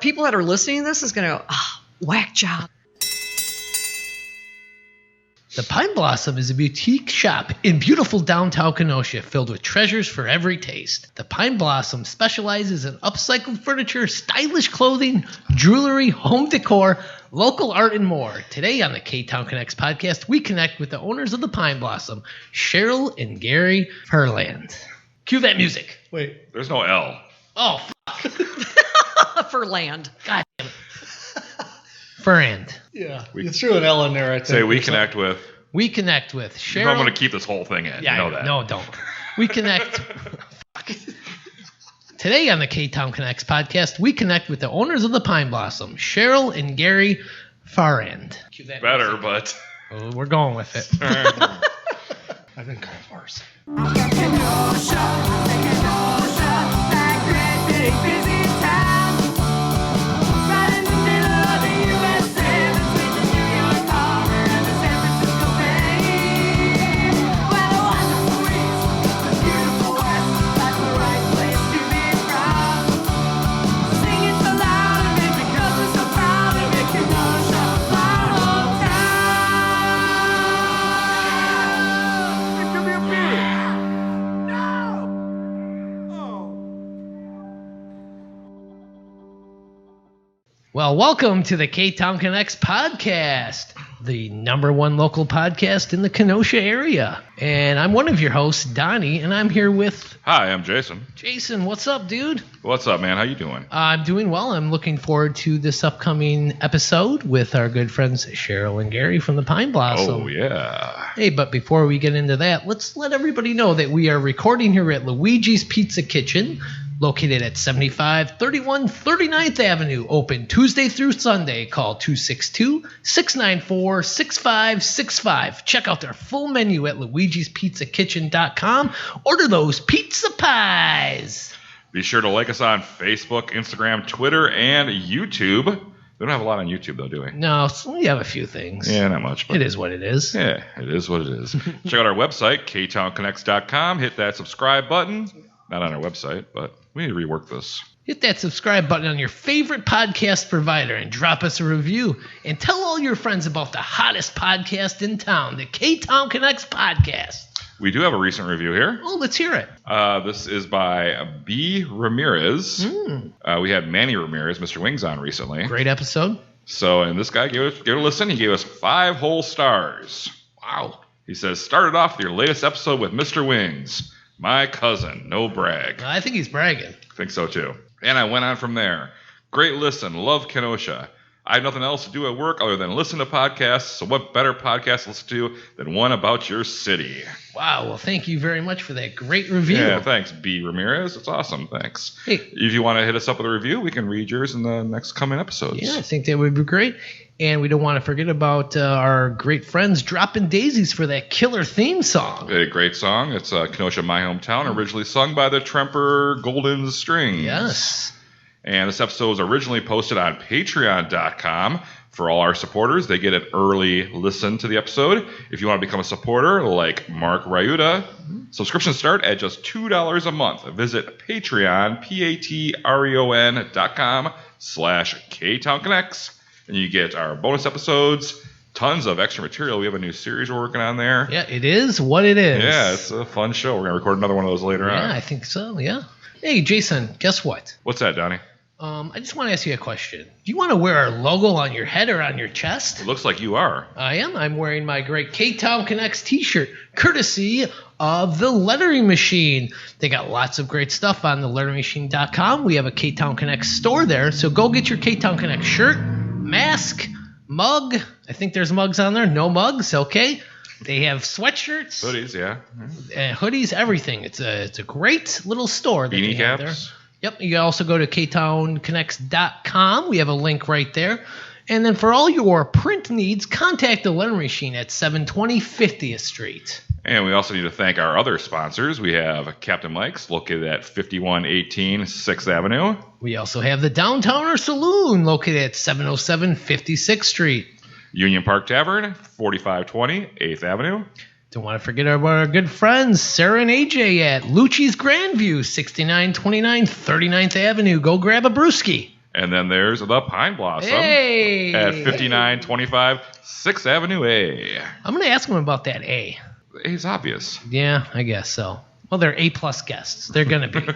people that are listening to this is going to go, whack job. The Pine Blossom is a boutique shop in beautiful downtown Kenosha filled with treasures for every taste. The Pine Blossom specializes in upcycled furniture, stylish clothing, jewelry, home decor, local art, and more. Today on the Ktown Connects podcast, we connect with the owners of the Pine Blossom, Cheryl and Gary Farrand. Cue that music. Wait. There's no L. Oh, fuck. For land. God damn it. Farrand. Yeah, you threw an L in there, I think. Say we connect with. We connect with Cheryl. You know I'm going to keep this whole thing in. Yeah, you know that. No, don't. We connect. Today on the Ktown Connects podcast, we connect with the owners of the Pine Blossom, Cheryl and Gary Farrand. Better, but Oh, we're going with it. I've been kind of worse. Well, welcome to the Ktown Connects podcast, the number one local podcast in the Kenosha area. And I'm one of your hosts, Donny, and I'm here with... Hi, I'm Jason. Jason, what's up, dude? What's up, man? How you doing? I'm doing well. I'm looking forward to this upcoming episode with our good friends Cheryl and Gary from the Pine Blossom. Oh, yeah. Hey, but before we get into that, let's let everybody know that we are recording here at Luigi's Pizza Kitchen, located at 7531 39th Avenue, open Tuesday through Sunday. Call 262-694-6565. Check out their full menu at luigispizzakitchen.com. Order those pizza pies. Be sure to like us on Facebook, Instagram, Twitter, and YouTube. We don't have a lot on YouTube, though, do we? No, we have a few things. Yeah, not much. But it is what it is. Yeah, it is what it is. Check out our website, ktownconnects.com. Hit that subscribe button. Not on our website, but we need to rework this. Hit that subscribe button on your favorite podcast provider and drop us a review. And tell all your friends about the hottest podcast in town, the Ktown Connects podcast. We do have a recent review here. Oh, let's hear it. This is by B. Ramirez. We had Manny Ramirez, Mr. Wings, on recently. Great episode. So, and this guy gave it a listen. He gave us 5 whole stars. Wow. He says, started off your latest episode with Mr. Wings. My cousin, no brag. I think he's bragging. I think so, too. And I went on from there. Great listen. Love Kenosha. I have nothing else to do at work other than listen to podcasts, so what better podcast to listen to than one about your city? Wow. Well, thank you very much for that great review. Yeah, thanks, B. Ramirez. It's awesome. Thanks. Hey. If you want to hit us up with a review, we can read yours in the next coming episodes. Yeah, I think that would be great. And we don't want to forget about our great friends Dropping Daisies for that killer theme song. A great song. It's Kenosha, My Hometown, originally sung by the Tremper Golden Strings. Yes. And this episode was originally posted on patreon.com. For all our supporters, they get an early listen to the episode. If you want to become a supporter, like Mark Ryuta, subscriptions start at just $2 a month. Visit Patreon, patreon.com/KtownConnects. And you get our bonus episodes, tons of extra material. We have a new series we're working on there. Yeah, it is what it is. Yeah, it's a fun show. We're going to record another one of those later on. Yeah, I think so, yeah. Hey, Jason, guess what? What's that, Donny? I just want to ask you a question. Do you want to wear our logo on your head or on your chest? It looks like you are. I am. I'm wearing my great Ktown Connects t-shirt, courtesy of the Lettering Machine. They got lots of great stuff on the letteringmachine.com. We have a Ktown Connects store there, so go get your Ktown Connects shirt, mask, mug. I think there's mugs on there. No mugs, okay. They have sweatshirts, Hoodies, yeah. hoodies, everything. It's a great little store. That Beanie they have caps. there. Yep, you can also go to ktownconnects.com. We have a link right there. And then for all your print needs, contact the Lettering Machine at 720 50th Street. And we also need to thank our other sponsors. We have Captain Mike's, located at 5118 6th Avenue. We also have the Downtown Saloon, located at 707 56th Street. Union Park Tavern, 4520 8th Avenue. Don't want to forget about our good friends, Sarah and AJ at Lucci's Grandview, 6929 39th Avenue. Go grab a brewski. And then there's the Pine Blossom Hey! at 5925 6th Avenue-A. I'm going to ask them about that A. It's obvious. Yeah, I guess so. Well, they're A-plus guests. They're going to be.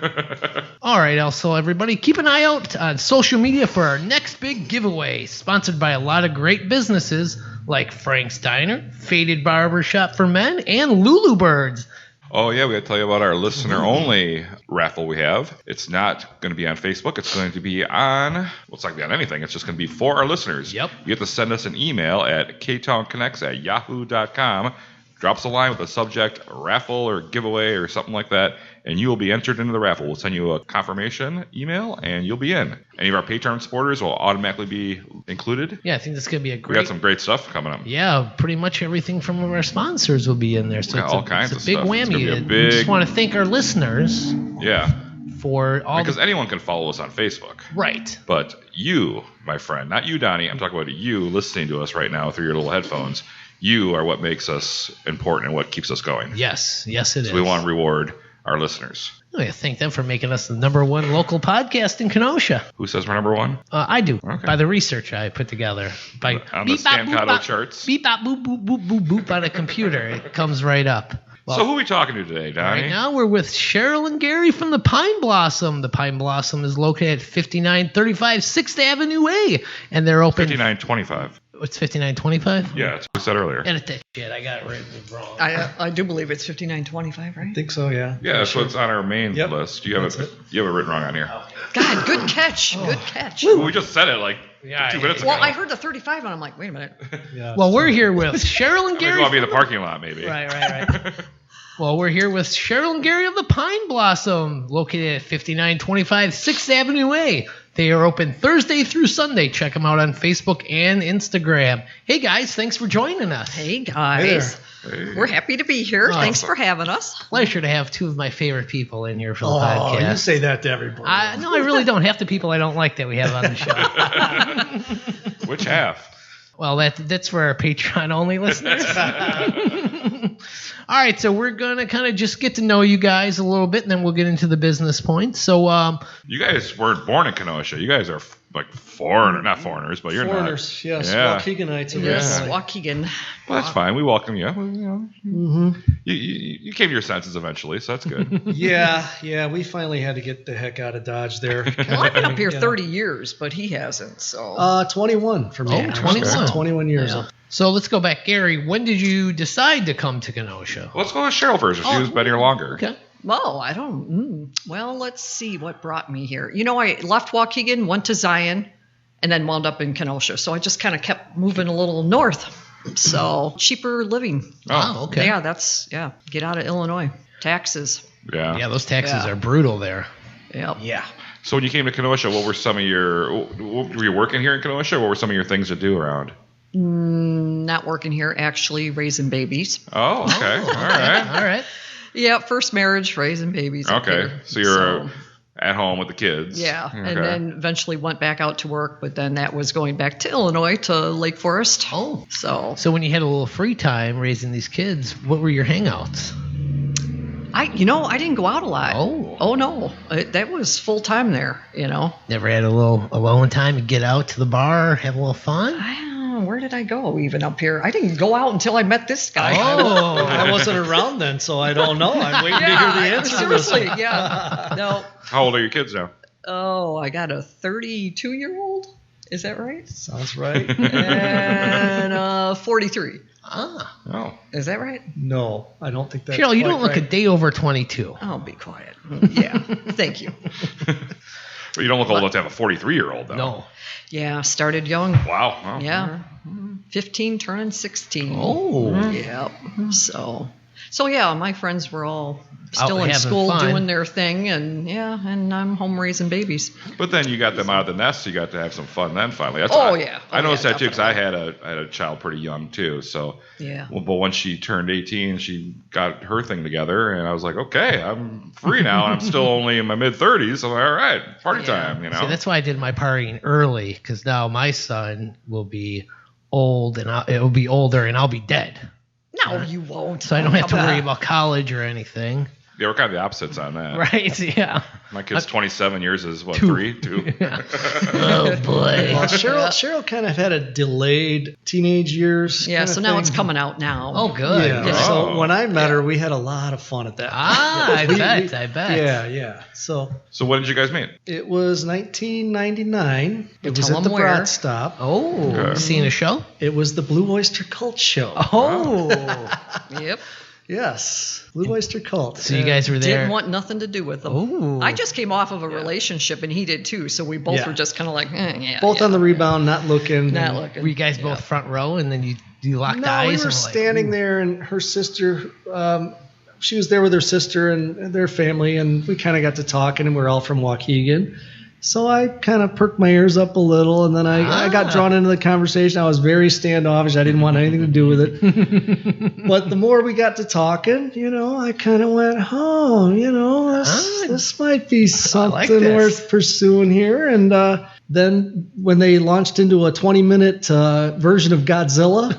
All right, also, everybody, keep an eye out on social media for our next big giveaway, sponsored by a lot of great businesses like Frank's Diner, Faded Barbershop for Men, and Lulu Birds. Oh, yeah, we got to tell you about our listener-only raffle we have. It's not going to be on Facebook. It's going to be on, well, it's not going to be on anything. It's just going to be for our listeners. Yep. You have to send us an email at ktownconnects@yahoo.com. Drop us a line with the subject raffle or giveaway or something like that, and you will be entered into the raffle. We'll send you a confirmation email, and you'll be in. Any of our Patreon supporters will automatically be included. Yeah, I think this is going to be a We great... got some great stuff coming up. Yeah, pretty much everything from our sponsors will be in there. So Yeah, it's all kinds it's of a big stuff. It's whammy. gonna be a We just big- want to thank our listeners Yeah, for all because anyone can follow us on Facebook. Right. But you, my friend, not you, Donny, I'm talking about you listening to us right now through your little headphones. You are what makes us important and what keeps us going. Yes, it is. So we want to reward our listeners. I thank them for making us the #1 local podcast in Kenosha. Who says we're number one? I do, Okay. by the research I put together. By On the beep, bop, boop, Stancato bop, charts. Beep, bop, boop, boop, boop, boop, boop on a computer. It comes right up. Well, So who are we talking to today, Donny? right now we're with Cheryl and Gary from the Pine Blossom. The Pine Blossom is located at 5935 6th Avenue-A, and they're open... 5925. It's 5925? Yeah, that's what I said earlier. Edit that shit. I got it written wrong. I do believe it's 5925, right? I think so, yeah. Yeah, that's what's on our main Yep, list. You have that's it written wrong on here. God, good catch. Good catch. Well, we just said it like Yeah, 2 minutes ago. Well, I heard the 35 and I'm like, wait a minute. Yeah. Well, we're here with Cheryl and I think Gary. we'll be in the parking lot, maybe. Right. Well, we're here with Cheryl and Gary of the Pine Blossom, located at 5925 6th Avenue-A. They are open Thursday through Sunday. Check them out on Facebook and Instagram. Hey, guys, thanks for joining us. Hey, guys. Hey. We're happy to be here. Thanks for having us. Pleasure to have two of my favorite people in here for the Oh, podcast. you say that to everybody. No, I really don't. Half the people I don't like that we have on the show. Which half? Well, that's for our Patreon-only listeners. All right, so we're going to kind of just get to know you guys a little bit, and then we'll get into the business points. So, You guys weren't born in Kenosha. You guys are like not foreigners, but you're Foreigners, not. yes. Yeah. Waukegonites Yes, originally. Waukegan. Well, that's fine. We welcome you. Mm-hmm. You came to your senses eventually, so that's good. Yeah, we finally had to get the heck out of Dodge there. Well, I've been up here You know. 30 years, but he hasn't. So 21 for me. Oh, 21. 21 years. Yeah. So let's go back. Gary, when did you decide to come to Kenosha? Let's go with Cheryl first. She was been here longer. Okay. Well, I don't. Well, let's see what brought me here. You know, I left Waukegan, went to Zion, and then wound up in Kenosha. So I just kind of kept moving a little north. So cheaper living. Oh, okay. Yeah, get out of Illinois. Taxes. Yeah. Yeah, those taxes Yeah. are brutal there. Yep. Yeah. So when you came to Kenosha, what were some of your? Were you working here in Kenosha? What were some of your things to do around? Not working here, actually raising babies. Oh, okay. All right. All right. Yeah, first marriage, raising babies. up Okay. here. So you're at home with the kids. Yeah, Okay. and then eventually went back out to work, but then that was going back to Illinois to Lake Forest. Oh. So So when you had a little free time raising these kids, what were your hangouts? I didn't go out a lot. Oh no, that was full time there. Never had a little alone time to get out to the bar, have a little fun? I don't know, where did I go even up here? I didn't go out until I met this guy. Oh. I wasn't around then, so I don't know. I'm waiting to hear the answer to this. seriously, yeah. No. How old are your kids now? Oh, I got a 32-year-old. Is that right? Sounds right. And 43. Ah. Oh. Is that right? No, I don't think that's Cheryl, you quite don't look right. a day over 22. Oh, be quiet. Yeah, thank you. But you don't look old enough to have a 43-year-old, though. No. Yeah, started young. Wow. Oh. Yeah, 15 turning 16. Oh. Yep. So yeah, my friends were all still Out in having school fun. doing their thing, and I'm home raising babies. But then you got them out of the nest, so you got to have some fun then finally. That's Oh, I, yeah. I Oh, noticed yeah, that too because I had a child pretty young too. So Yeah. Well, but once she turned 18, she got her thing together, and I was like, okay, I'm free now, and I'm still only in my mid-30s. So I'm like, all right, party Yeah. time, See, that's why I did my partying early, because now my son will be old, and it will be older, and I'll be dead. No, you won't. So I don't have to Come worry on. about college or anything. Yeah, we're kind of the opposites on that. Right, yeah. My kid's 27. Yours is what, 3? 2? Yeah. Oh, boy. Well, Cheryl kind of had a delayed teenage years. Yeah, so now it's coming out now. Oh, good. Yeah. Yeah. So when I met her, we had a lot of fun at that. I bet. Yeah. So when did you guys meet? it was 1999. It was Tell at 'em the where. Brat Stop. Oh, Okay. seeing a show? It was the Blue Oyster Cult show. Oh. Yep. Yes, Blue Oyster Cult. So you guys were there. Didn't want nothing to do with them. Ooh. I just came off of a relationship, and he did too. So we both Yeah. were just kind of like, yeah. both on the rebound, not looking. Not And- looking. Were you guys both front row and then you locked No, eyes? we and were like, standing ooh. there, and her sister, she was there with her sister and their family, and we kind of got to talking, and we're all from Waukegan. So I kind of perked my ears up a little, and then I got drawn into the conversation. I was very standoffish. I didn't want anything to do with it. But the more we got to talking, I kind of went, this might be something this. worth pursuing here. And then when they launched into a 20-minute version of Godzilla,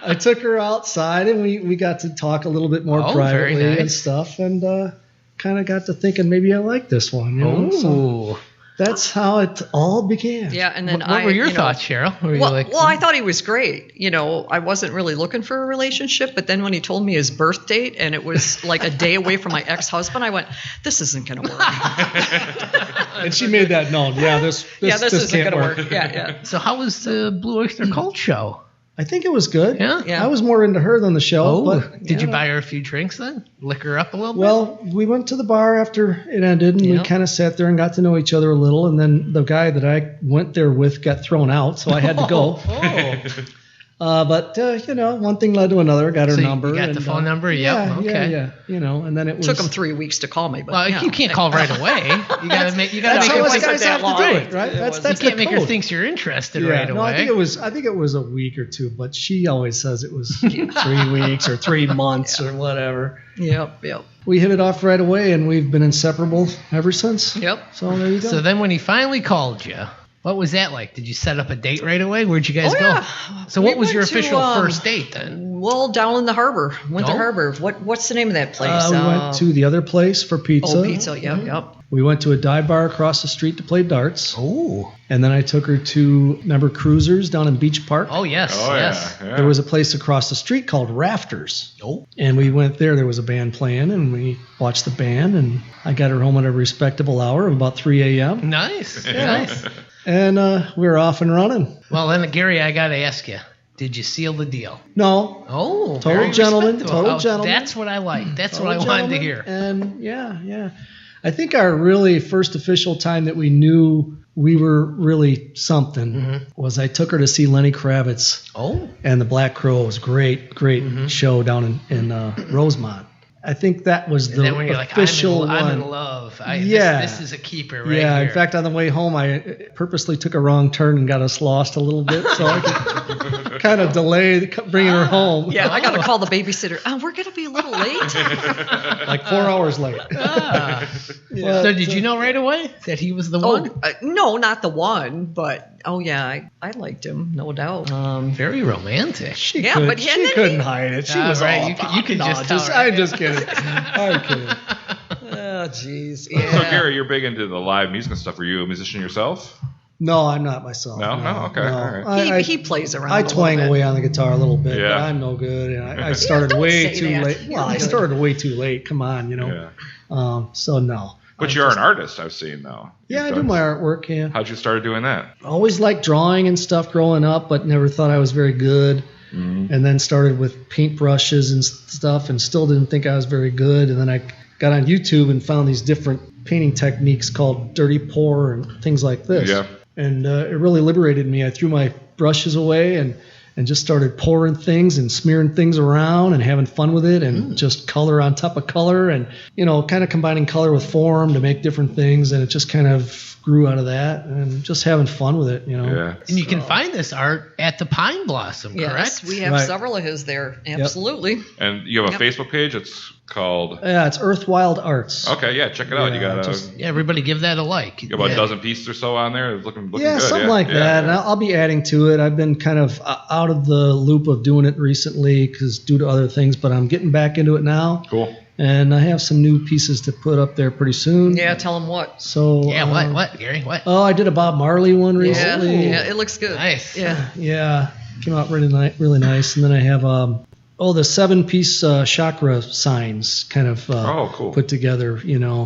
I took her outside, and we got to talk a little bit more Oh, very privately nice. and stuff, and kind of got to thinking maybe I like this one. So Ooh. that's how it all began. Yeah, and then What were your thoughts, Cheryl? Were you Well, like, I thought he was great. I wasn't really looking for a relationship, but then when he told me his birth date and it was like a day away from my ex-husband, I went, "This isn't going to work." And she made that known. Yeah, this isn't can't going to work. Yeah. so how was the Blue Oyster Cult show? I think it was good. Yeah? I was more into her than the show. Oh, but, did you buy her a few drinks then? Lick her up a little bit? Well, we went to the bar after it ended, and we Yep. kind of sat there and got to know each other a little. And then the guy that I went there with got thrown out, so I had to go. But one thing led to another. Got her So number. you got and, the phone number? Yep, okay. Yeah. And then it was. Took him 3 weeks to call me, but Well, yeah. you can't call right away. You gotta make That's her how us wasn't guys that have to long. do it, right? That's you the can't make her code. think you're interested Yeah, right no, away. I think it was a week or two, but she always says it was 3 weeks or 3 months or whatever. Yep. We hit it off right away, and we've been inseparable ever since. Yep. So there you go. So then when he finally called you, what was that like? Did you set up a date right away? Where'd you guys Oh, go? yeah. So We what was your went to, official first date then? Well, down in the harbor. Winter Oh. Harbor. What's the name of that place? we went to the other place for pizza. Oh, pizza. Yep. We went to a dive bar across the street to play darts. Oh. And then I took her to, remember Cruisers down in Beach Park? Oh, yes. Oh, yes. yeah. There was a place across the street called Rafters. Oh. And we went there. There was a band playing, and we watched the band, and I got her home at a respectable hour of about 3 a.m. Nice. Nice. And we were off and running. Well, then, Gary, I got to ask you, did you seal the deal? No. Oh, Total very gentleman, respectable. total gentleman. That's what I like. That's what I Total wanted to gentleman. hear. And yeah. I think our really first official time that we knew we were really something was I took her to see Lenny Kravitz Oh. and the Black Crow. It was great show down in Rosemont. I think that was And the then when you're like, official I'm in one. love. Yeah. This is a keeper right Yeah, here. in fact, on the way home, I purposely took a wrong turn and got us lost a little bit so I could kind of delay bringing her home. Yeah, I got to call the babysitter. Oh, we're going to be a little late. Like 4 hours late. So did you know right away that he was the one? No, not the one, but I liked him, no doubt. Very romantic. She Yeah, could, but she and then couldn't hide it. She Ah, was right, all you could no, just tell, right? I'm just kidding. I'm kidding. Oh, jeez. So Yeah. Gary, you're big into the live music and stuff. Are you a musician yourself? No, I'm not myself. No? Okay, all right. He plays around. I a little twang bit. away on the guitar a little bit, Yeah. but I'm no good. And I started don't way say too that. late. You're Well, I good. started way too late. Come on, Yeah. So no. But you're an artist, I've seen, though. Yeah, I You've do done- my artwork. Yeah. How'd you start doing that? Always liked drawing and stuff growing up, but never thought I was very good. And then started with paintbrushes and stuff, and still didn't think I was very good. And then I got on YouTube and found these different painting techniques called dirty pour and things like this. Yeah. And it really liberated me. I threw my brushes away and just started pouring things and smearing things around and having fun with it and just color on top of color and, kind of combining color with form to make different things. And it just kind of grew out of that, and just having fun with it, Yeah. And you can find this art at the Pine Blossom, correct? Yes, we have several of his there. Absolutely. And you have a Facebook page. It's called. Yeah, it's Earth Wild Arts. Okay, yeah, check it out. You got everybody give that a like. You got about a dozen pieces or so on there. It's looking yeah, good. Something like that. Yeah. And I'll be adding to it. I've been kind of out of the loop of doing it recently because due to other things, but I'm getting back into it now. Cool. And I have some new pieces to put up there pretty soon. Yeah, tell them what. So what, Gary? What? Oh, I did a Bob Marley one recently. Yeah, it looks good. Nice. Yeah, came out really nice. And then I have the 7-piece chakra signs kind of cool. put together,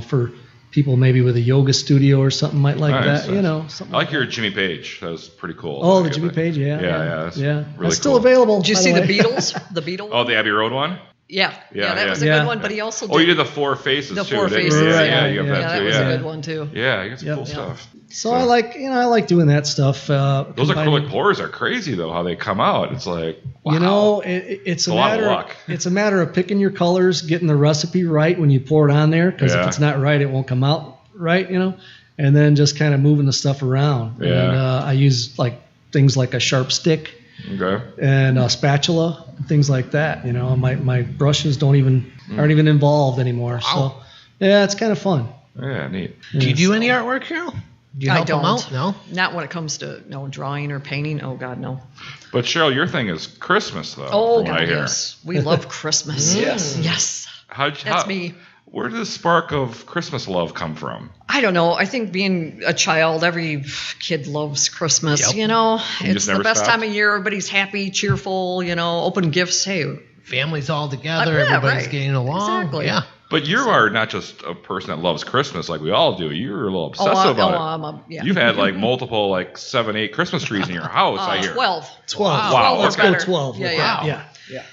for people maybe with a yoga studio or something might like Nice, that, nice. something. I like your Jimmy Page. That was pretty cool. Oh, the Jimmy Page, Yeah. That's really That's still cool. available. Did you by see the way. Beatles? The Beatles? Oh, the Abbey Road one? Yeah, Yeah, that was a yeah. good one. But he also did Oh, you did the Four Faces the too. Four didn't Faces. you? Right, Yeah, you have yeah. that that too. was Yeah. a good one too. Yeah, you got some Yep. cool Yeah. stuff. So I like doing that stuff. Those combining- acrylic pours are crazy though. How they come out, it's like wow. It's a a lot of matter. luck. It's a matter of picking your colors, getting the recipe right when you pour it on there. Because Yeah. if it's not right, it won't come out right. And then just kind of moving the stuff around. Yeah. And I use things like a sharp stick Okay. and a spatula, things like that. My brushes aren't even involved anymore. Wow. So yeah, it's kind of fun. Yeah, neat. Do you do any artwork, Cheryl? Do you I help them don't. out? No? Not when it comes to drawing or painting. Oh God, no. But Cheryl, your thing is Christmas though. Oh from what I God, hear. yes. We love Christmas. Yes. That's me. Where did the spark of Christmas love come from? I don't know. I think being a child, every kid loves Christmas. Yep. It's just the never best stopped? time of year. Everybody's happy, cheerful. Open gifts. Hey, Families all together, Yeah, everybody's right. getting along. Exactly. Yeah. But you are not just a person that loves Christmas like we all do. You're a little obsessive about it. yeah. You've had multiple 7, 8 Christmas trees in your house. I hear. 12. 12. Wow, Let's okay. go 12. Yeah, Wow. Yeah.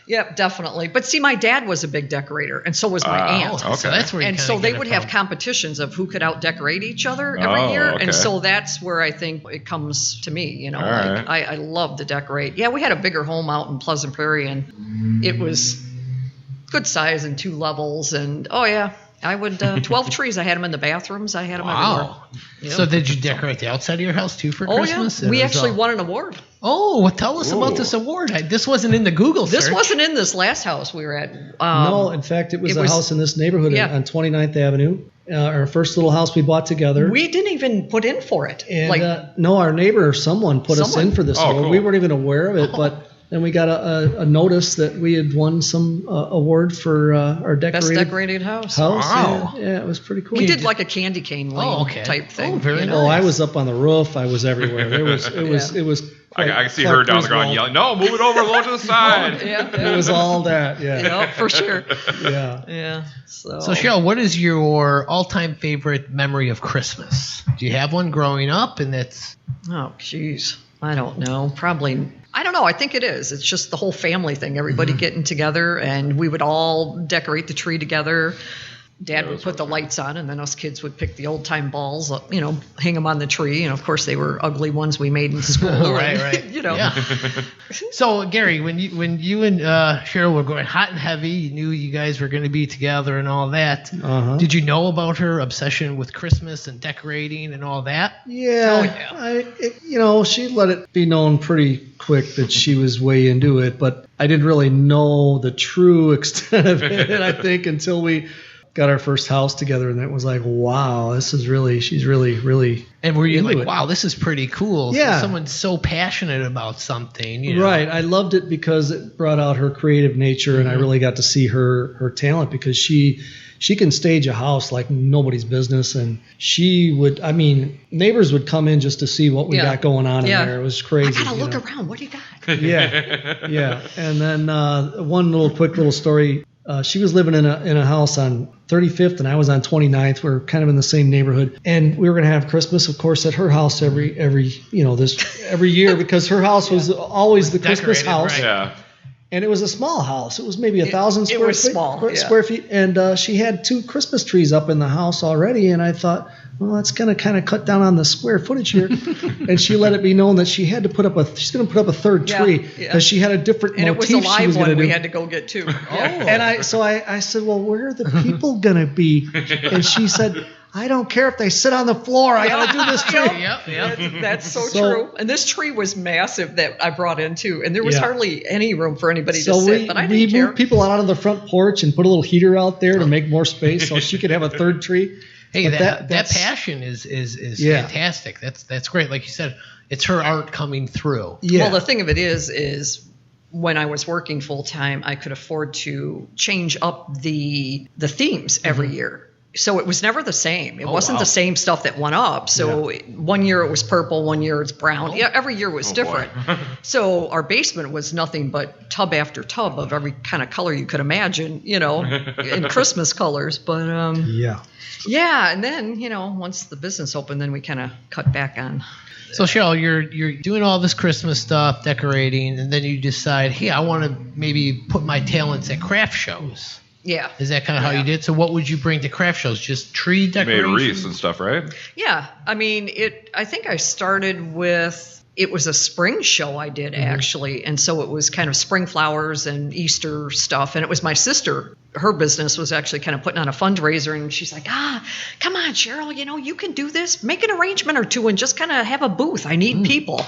Yep, definitely. But see, my dad was a big decorator, and so was my aunt. okay. So that's where you And kinda so they get it would have from. competitions of who could out-decorate each other every Oh, year. okay. And so that's where I think it comes to me, right. I love to decorate. Yeah, we had a bigger home out in Pleasant Prairie, and it was good size and 2 levels. And, I would, 12 trees. I had them in the bathrooms. I had them everywhere. Wow. So did you decorate the outside of your house too for Oh, Christmas? yeah. We It was actually all- won an award. Oh, well, tell us about Ooh. this award. This wasn't in the Google search. This wasn't in this last house we were at. No, in fact, it was a house in this neighborhood Yeah. on 29th Avenue. Our first little house we bought together. We didn't even put in for it. And no, our neighbor or someone put us in for this Oh, award. cool. We weren't even aware of it, but then we got a notice that we had won some award for our best decorated decorated house. Wow. Yeah, it was pretty cool. We did like a candy cane lane type thing. Oh, very Oh, I nice. was up on the roof. I was everywhere. It was. I can see her down the ground yelling, "No, move it over a little to the side." It was all that. Yeah. For sure. Yeah. Yeah. So Cheryl, what is your all-time favorite memory of Christmas? Do you have one growing up? And that's oh, jeez. I don't know. Probably. I don't know. I think it is. It's just the whole family thing. Everybody getting together, and we would all decorate the tree together. Dad would put the lights on, and then us kids would pick the old-time balls up, hang them on the tree. And, of course, they were ugly ones we made in school. right. Yeah. So, Gary, when you and Cheryl were going hot and heavy, you knew you guys were going to be together and all that. Uh-huh. Did you know about her obsession with Christmas and decorating and all that? Yeah. She let it be known pretty quick that she was way into it, but I didn't really know the true extent of it, I think, until we got our first house together, and it was like, wow, she's really And were you into like, it. wow, this is pretty cool? Yeah. Someone's so passionate about something. Right. I loved it because it brought out her creative nature, and I really got to see her talent because she can stage a house like nobody's business, and neighbors would come in just to see what we got going on in there. It was crazy. I gotta look around. What do you got? Yeah. And then one quick little story. She was living in a house on 35th, and I was on 29th. We're kind of in the same neighborhood, and we were going to have Christmas, of course, at her house every year because her house was always the Christmas decorated, house. right. Yeah. And it was a small house. It was maybe 1,000 square was feet. small, yeah. Square feet, and she had 2 Christmas trees up in the house already. And I thought, well, that's going to kind of cut down on the square footage here. And she let it be known that she had to she's going to put up a 3rd tree because she had a different And it motif was a she was live going to one do. we had to go get too. And I said, well, where are the people going to be? And she said, I don't care if they sit on the floor. I got to do this tree. Yep. That's so true. And this tree was massive that I brought in too, and there was hardly any room for anybody to sit. But I didn't care. We moved people out on the front porch and put a little heater out there to make more space, so she could have a third tree. Hey, that passion is fantastic. That's great. Like you said, it's her art coming through. Yeah. Well, the thing of it is when I was working full time, I could afford to change up the themes every year. So it was never the same. It wasn't the same stuff that went up. So 1 year it was purple, 1 year it's brown. Yeah, every year was different. So our basement was nothing but tub after tub of every kind of color you could imagine, in Christmas colors. But yeah, and then once the business opened, then we kind of cut back on. So Cheryl, you're doing all this Christmas stuff, decorating, and then you decide, hey, I want to maybe put my talents at craft shows. Yeah. Is that kind of how you did? So what would you bring to craft shows? Just tree decoration? Made wreaths and stuff, right? Yeah. I mean, I think I started with, it was a spring show I did actually. And so it was kind of spring flowers and Easter stuff. And it was my sister. Her business was actually kind of putting on a fundraiser. And she's like, come on, Cheryl, you can do this. Make an arrangement or two and just kind of have a booth. I need people.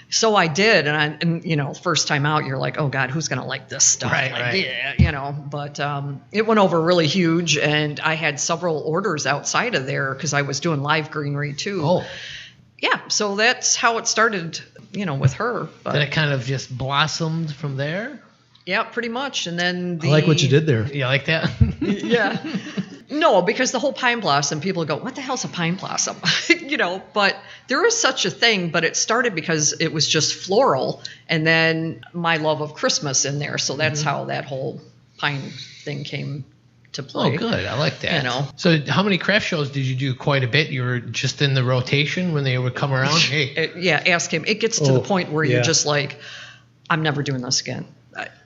So I did, and first time out, you're like, oh God, who's gonna like this stuff? Right. Yeah, but it went over really huge, and I had several orders outside of there because I was doing live greenery too. Oh, yeah. So that's how it started, with her. But then it kind of just blossomed from there. Yeah, pretty much, and then I like what you did there. You like that? Yeah. No, because the whole pine blossom, people go, what the hell's a pine blossom? But there is such a thing, but it started because it was just floral and then my love of Christmas in there. So that's how that whole pine thing came to play. Oh, good. I like that. So how many craft shows did you do? Quite a bit? You were just in the rotation when they would come around? Hey. Ask him. It gets to the point where you're just like, I'm never doing this again.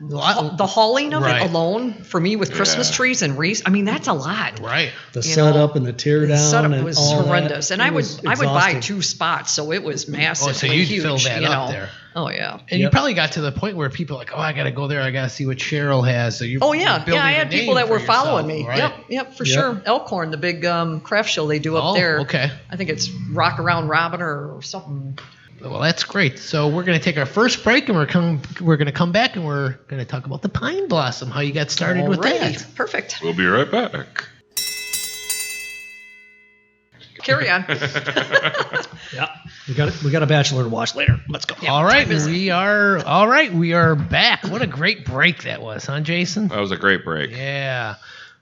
The hauling of it alone for me with Christmas trees and wreaths, I mean, that's a lot. Right. The setup and the tear down. The setup was horrendous. That. And I would buy 2 spots, so it was massive. Oh, so you'd huge, fill that up there. Oh, yeah. And you probably got to the point where people are like, I got to go there. I got to see what Cheryl has. So yeah. I had people that were following me. Right? Yep, for sure. Elkhorn, the big craft show they do up there. Okay. I think it's Rock Around Robin or something. Well, that's great. So we're going to take our first break, and we're going to come back, and we're going to talk about the pine blossom, how you got started with that. Perfect. We'll be right back. Carry on. Yeah, we got a Bachelor to watch later. Let's go. Yeah, all right, we are back. What a great break that was, huh, Jason? That was a great break. Yeah.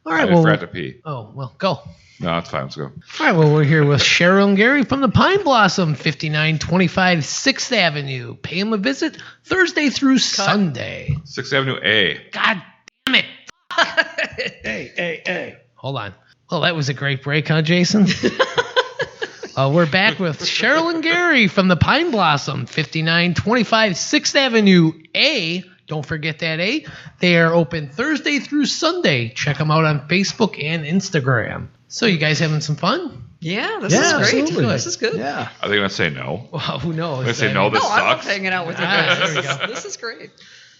All right. I forgot to pee. Oh well, go. No, it's fine. Let's go. All right. Well, we're here with Cheryl and Gary from the Pine Blossom, 5925 Sixth Avenue. Pay them a visit Thursday through Sunday. Sixth Avenue-A. God damn it! Hey. Hold on. Well, that was a great break, huh, Jason? We're back with Cheryl and Gary from the Pine Blossom, 5925 Sixth Avenue A. Don't forget that A. They are open Thursday through Sunday. Check them out on Facebook and Instagram. So you guys having some fun? Yeah, this is great. Absolutely. This is good. Yeah. Are they going to say no? Well, who knows? They say no, this I love sucks. hanging out with you There we guys. go. This is great.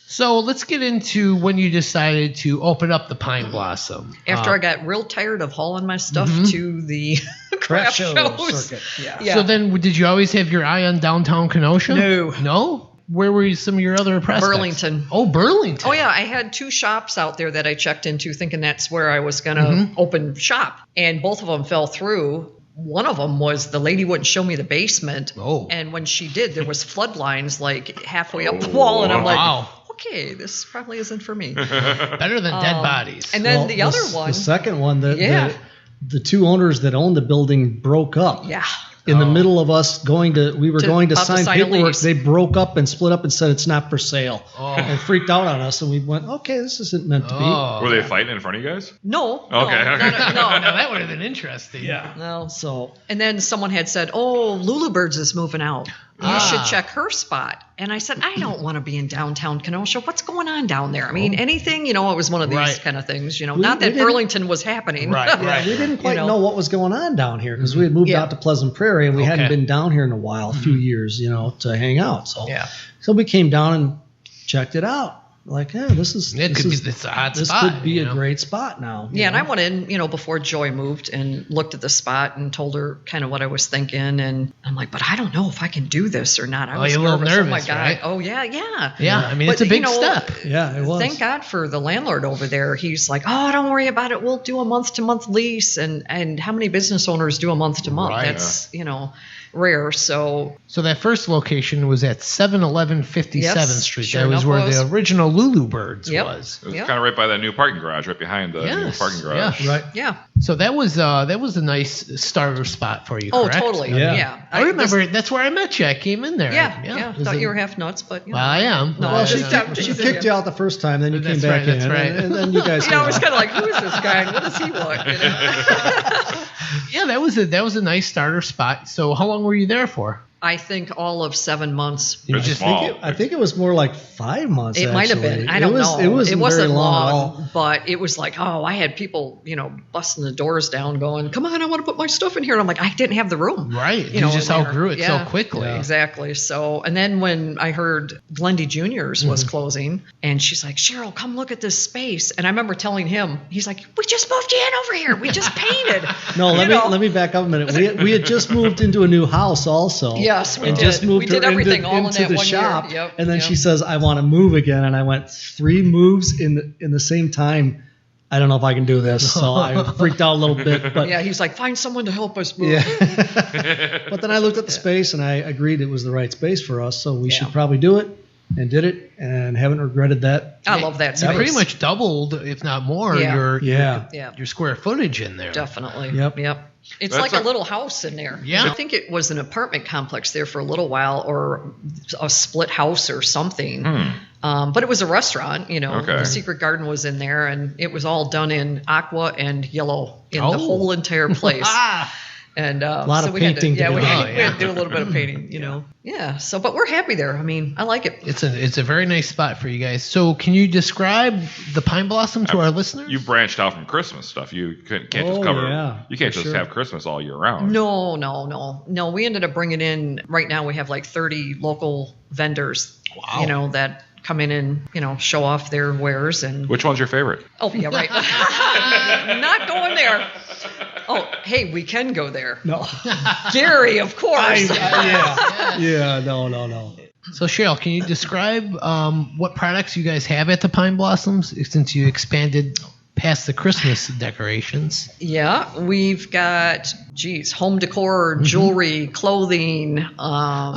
So let's get into when you decided to open up the Pine Blossom. After I got real tired of hauling my stuff to the craft shows. Circuit. Yeah. So then did you always have your eye on downtown Kenosha? No. No? Where were some of your other prospects? Burlington. Oh, Burlington. Oh, yeah. I had 2 shops out there that I checked into thinking that's where I was going to open shop. And both of them fell through. One of them was the lady wouldn't show me the basement. Oh. And when she did, there was flood lines like halfway up the wall. And I'm like, okay, this probably isn't for me. Better than dead bodies. And then the other one. The second one, the 2 owners that owned the building broke up. Yeah. In the middle of us going to sign paperwork, lease. they broke up and split up and said it's not for sale. And freaked out on us, and we went, okay, this isn't meant to be. Were they fighting in front of you guys? No. Okay. No, that would have been interesting. Yeah. No. So. And then someone had said, Lulu Birds is moving out. You should check her spot. And I said, I don't want to be in downtown Kenosha. What's going on down there? I mean, anything, it was one of these kind of things, not that Burlington was happening. Right. We didn't quite know what was going on down here because we had moved out to Pleasant Prairie and we hadn't been down here in a while, a few years, to hang out. So we came down and checked it out. like, yeah, it's a hot this spot. could be a great spot now. Yeah, and I went in, before Joy moved and looked at the spot and told her kind of what I was thinking. And I'm like, but I don't know if I can do this or not. I was you're a little nervous, oh, my God. right? Oh, yeah. Yeah, I mean, But, it's a big step. Yeah, it was. Thank God for the landlord over there. He's like, oh, don't worry about it. We'll do a month-to-month lease. And how many business owners do a month-to-month? Right. That's, rare. So that first location was at 711 57th Street. sure That was enough where was. the original Lulu Birds Yep. was. It was Yep. kind of right by that new parking garage, right behind the new parking garage. Yeah. Right. yeah. So that was a nice starter spot for you, Oh, correct? totally. Yeah. Yeah. I remember that's where I met you. I came in there. Yeah. It was Thought you were half nuts, but Well, I am. No, Well, just- she kicked you out the first time, then you came That's back right, in, that's right. and then you guys. I was kind of like, who is this guy and what does he want? Yeah, that was a nice starter spot. So how long were you there for? I think all of 7 months. You It's just small. I think it was more like 5 months. It might have actually. been. I don't know. It wasn't wasn't very long at all. long, but it was like, I had people, busting the doors down going, come on, I want to put my stuff in here. And I'm like, I didn't have the room. Right. You know, just in there. outgrew it Yeah. so quickly. Yeah. Exactly. So, and then when I heard Glendy Jr.'s was closing, and she's like, Cheryl, come look at this space. And I remember telling him, he's like, we just moved you in over here. We just painted. No, let me back up a minute. We had just moved into a new house also. Yes, we and did. just moved We did her everything all in into that the 1 year. shop. Yep, And then yep. she says, I want to move again. And I went 3 moves in the same time. I don't know if I can do this. So I freaked out a little bit. But Yeah, he's like, find someone to help us move. yeah. But then I looked at the space and I agreed it was the right space for us. So we Yeah. should probably do it, and did it, and haven't regretted that. I love that You space. pretty much doubled, if not more, Yeah. Yeah. your square footage in there. Definitely. Yep. It's That's like a little house in there. Yeah. I think it was an apartment complex there for a little while, or a split house or something. But it was a restaurant, Okay. The Secret Garden was in there, and it was all done in aqua and yellow in the Oh. whole entire place. And a lot of painting to do. we Oh, had yeah. to do a little bit of painting, Yeah. So, but we're happy there. I mean, I like it. It's a very nice spot for you guys. So can you describe the Pine Blossom to our listeners? You branched out from Christmas stuff. You can't just Oh, cover. yeah, You can't for just sure. have Christmas all year round. No. We ended up bringing in. Right now, we have like 30 local vendors. Wow. That come in and show off their wares and. Which one's your favorite? Oh yeah, right. Not going there. Oh, hey, we can go there. No. Gary, of course. Yeah. No. So Cheryl, can you describe what products you guys have at the Pine Blossoms since you expanded past the Christmas decorations? Yeah, we've got, home decor, jewelry, clothing.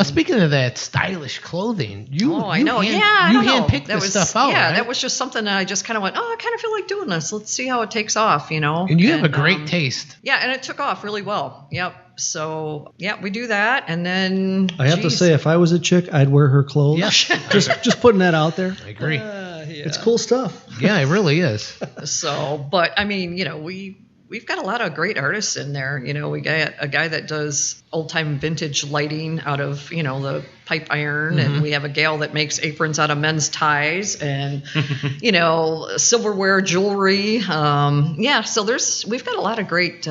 Speaking of that stylish clothing, I know. you I know. handpicked this stuff out, Yeah, right? that was just something that I just kind of went, I kind of feel like doing this. Let's see how it takes off, And you have a great taste. Yeah, and it took off really well. Yep. So, we do that. And then I have to say, if I was a chick, I'd wear her clothes. Yeah. Just putting that out there. I agree. It's cool stuff. Yeah, it really is. So, but I mean, we've got a lot of great artists in there. We got a guy that does old time vintage lighting out of, the pipe iron. And we have a gal that makes aprons out of men's ties and, silverware, jewelry. So we've got a lot of great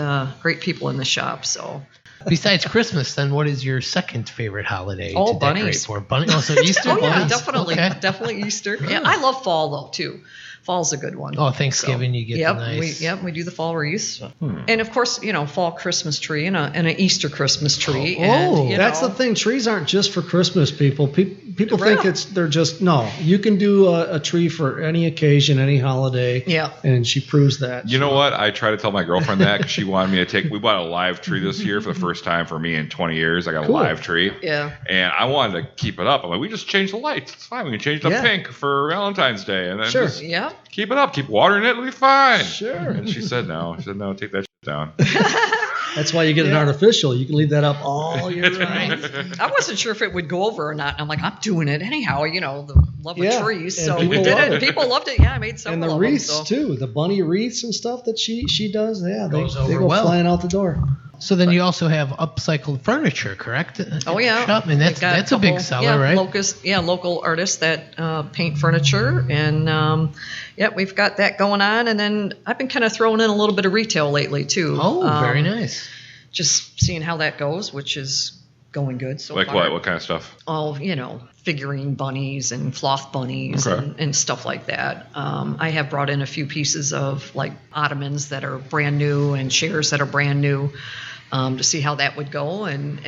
people in the shop. So. Besides Christmas, then what is your second favorite holiday Oh, to decorate bunnies. for? So Easter? Oh yeah, bunnies? definitely, Okay. definitely Easter. Yeah, I love fall though too. Fall's a good one. Oh, Thanksgiving, you get Yep, the nice. we do the fall wreaths, and of course, fall Christmas tree and an Easter Christmas tree. Oh, and, That's the thing. Trees aren't just for Christmas, people. People think Yeah. they're just, no. You can do a tree for any occasion, any holiday. Yeah. And she proves that. You know what? I try to tell my girlfriend that because she wanted me to we bought a live tree this year for the first time for me in 20 years. I got Cool. a live tree. Yeah. And I wanted to keep it up. I'm like, we just changed the lights. It's fine. We can change the Yeah. pink for Valentine's Day. And then Sure. just Yeah. keep it up. Keep watering it. It'll be fine. Sure. And she said no. She said, no, take that shit down. That's why you get an artificial. You can leave that up all year round. I wasn't sure if it would go over or not. I'm like, I'm doing it anyhow. The love of Yeah, trees. and So we people did love it. it. People loved it. Yeah, I made And several the of wreaths, them. So. too. The bunny wreaths and stuff that she does. Yeah, they Goes over go well. flying out the door. So then you also have upcycled furniture, correct? Oh yeah, Shop? And We've got that's a big seller, right? Local artists that paint furniture, and we've got that going on. And then I've been kind of throwing in a little bit of retail lately too. Oh, very nice. Just seeing how that goes, which is going good so Like far. what kind of stuff? Oh, figurine bunnies and cloth bunnies and stuff like that. I have brought in a few pieces of like ottomans that are brand new and chairs that are brand new to see how that would go, and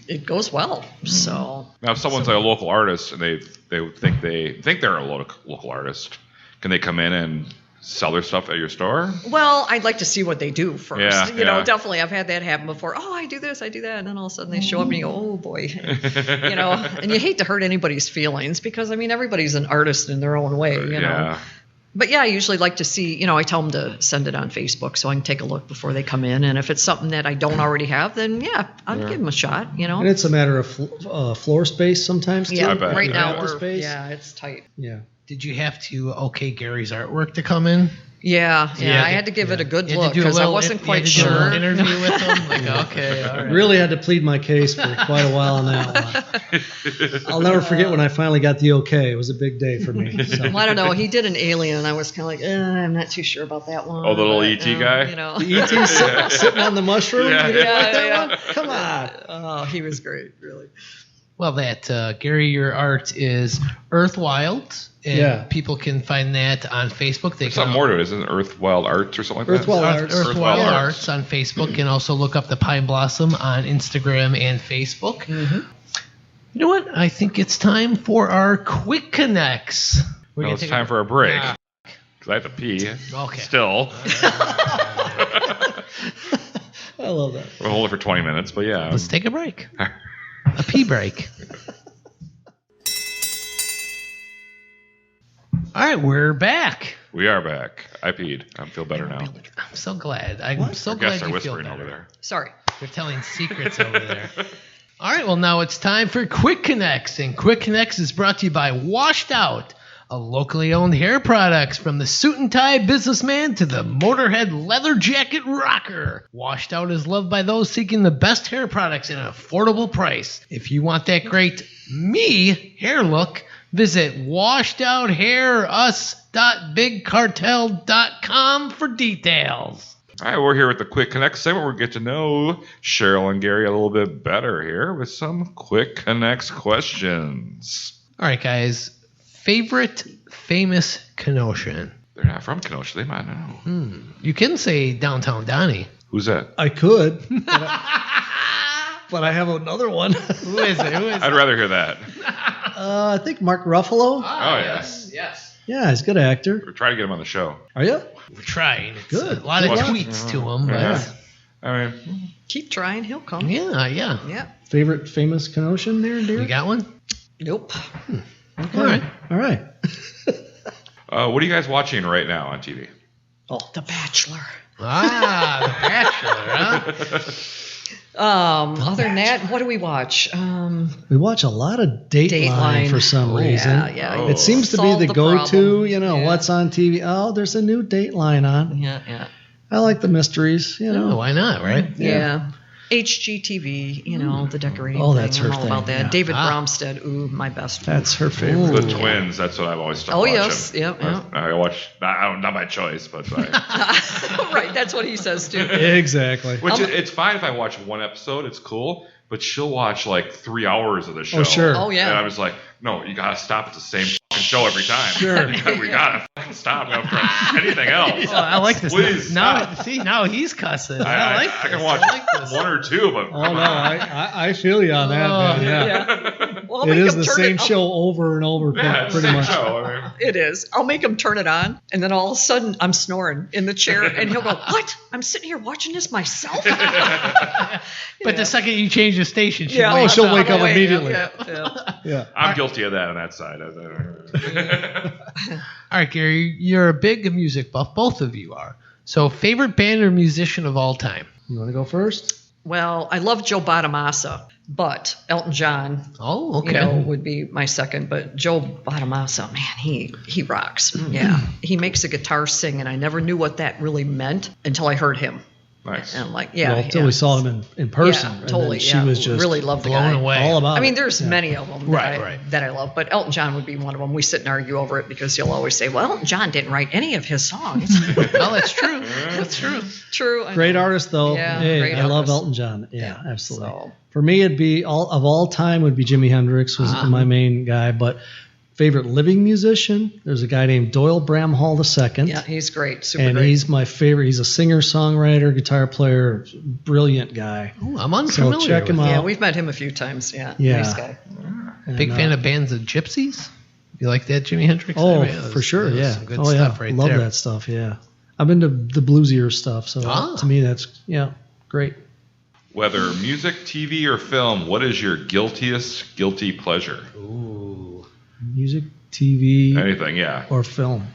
it goes well. So Now, if someone's like a local artist and they think they're a local artist, can they come in and sell their stuff at your store? Well, I'd like to see what they do first. Yeah, Definitely. I've had that happen before. Oh, I do this, I do that. And then all of a sudden they show up and you go, oh boy. And you hate to hurt anybody's feelings because, everybody's an artist in their own way, know. But yeah, I usually like to see, I tell them to send it on Facebook so I can take a look before they come in. And if it's something that I don't already have, then I'll give them a shot, And it's a matter of floor space sometimes, too. Yeah, I bet. right now, space. it's tight. Yeah. Did you have to Gary's artwork to come in? Yeah, I had to give it a good look because I wasn't quite sure. You had to do a little interview with him? Like, okay, all right. Really had to plead my case for quite a while on that one. I'll never forget when I finally got the okay. It was a big day for me. So. Well, I don't know. He did an alien, and I was kind of like, I'm not too sure about that one. Oh, the little ET guy? The ET sitting on the mushroom? Yeah. Come on. Oh, he was great, really. Well, Gary, your art is Earth Wild, and people can find that on Facebook. There's something more to it, isn't it? Earth Wild Arts or something like that? Earth Wild Arts on Facebook, and also look up the Pine Blossom on Instagram and Facebook. Mm-hmm. You know what? I think it's time for our Quick Connects. It's time for a break. Because I have to pee. Okay. Still. I love that. We'll hold it for 20 minutes, but yeah. Let's take a break. A pee break. All right, we're back. We are back. I peed. I feel better now. I'm so glad. I'm so glad Guests are you feel whispering better. over there. Sorry. They're telling secrets over there. All right, well, now it's time for Quick Connects. And Quick Connects is brought to you by Washed Out, a locally owned hair products from the suit and tie businessman to the Motorhead leather jacket rocker. Washed Out is loved by those seeking the best hair products at an affordable price. If you want that great me hair look, visit washedouthairs.bigcartel.com for details. All right, we're here with the Quick Connect segment. We're going to get to know Cheryl and Gary a little bit better here with some Quick Connects questions. All right, guys. Favorite famous Kenoshan? They're not from Kenosha. They might know. You can say Downtown Donny. Who's that? I could, but I have another one. Who is it? I'd rather hear that. I think Mark Ruffalo. Yes. Yeah, he's a good actor. We're trying to get him on the show. Are you? We're trying. It's Good. A lot of Good luck. tweets to him, but Yeah. I mean, Keep trying. He'll come. yeah. Yeah. Favorite famous Kenoshan there, dear? You got one? Nope. Okay. All right. what are you guys watching right now on TV? The Bachelor. The Bachelor, huh? Other than that, what do we watch? We watch a lot of Dateline for some reason. Yeah. Oh. It seems to Solve be the go-to, problem. what's on TV. Oh, there's a new Dateline on. Yeah. I like the mysteries, Oh, why not, right? Yeah. HGTV, the decorating Oh, that's thing. her I'm all thing, about that. yeah. David Bromstead, my best friend. That's her favorite. The Twins. That's what I've always stopped Oh, watching. yes. Yep. I watch, not by choice, but Right, that's what he says, too. Exactly. which it's fine if I watch one episode. It's cool. But she'll watch like 3 hours of the show. Oh, sure. Oh, yeah. And I was like, no, you got to stop at the same fucking show every time. Sure. we got to fucking stop. We don't try anything else. Oh, I like this. Please Now he's cussing. I like I this. can watch I like this. one or two, but Oh, no, I feel you on that, man. Yeah. Well, I'll It make is him the turn same it- show over and over, yeah, pretty same much. show. I mean, It is. I'll make him turn it on, and then all of a sudden I'm snoring in the chair, and he'll go, "What? I'm sitting here watching this myself." But the second you change the station, she Oh, she'll wake up Away. immediately. Yeah. Yeah. I'm guilty of that on that side. All right, Gary, you're a big music buff. Both of you are. So, favorite band or musician of all time? You want to go first? Well, I love Joe Bonamassa, but Elton John, Oh, okay. would be my second. But Joe Bonamassa, man, he rocks. Yeah, he makes a guitar sing, and I never knew what that really meant until I heard him. Nice. And I'm like, Well, until we saw him in person. Yeah, and totally. then she was just really loved the blown guy. away. all about I mean, it. there's many of them that I love, but Elton John would be one of them. We sit and argue over it because he'll always say, well, Elton John didn't write any of his songs. Well, that's true. That's true. True. I Great know. artist, though. Yeah, Hey, great I love artist. Elton John. Yeah, absolutely. So- For me, it'd be all time would be Jimi Hendrix was my main guy. But favorite living musician, there's a guy named Doyle Bramhall II. Yeah, he's great. Super And great. he's my favorite. He's a singer, songwriter, guitar player, brilliant guy. Ooh, I'm unfamiliar. So check him with out. Yeah, we've met him a few times. Yeah, Yeah. nice guy. And, Big fan of bands of gypsies. You like that, Jimi Hendrix? Oh, I mean, that for was- sure. that was Yeah. some good Oh, stuff yeah. right Love there. that stuff. Yeah. I'm into the bluesier stuff. So to me, that's great. Whether music, TV, or film, what is your guilty pleasure? Ooh. Music, TV, Anything, yeah. or film.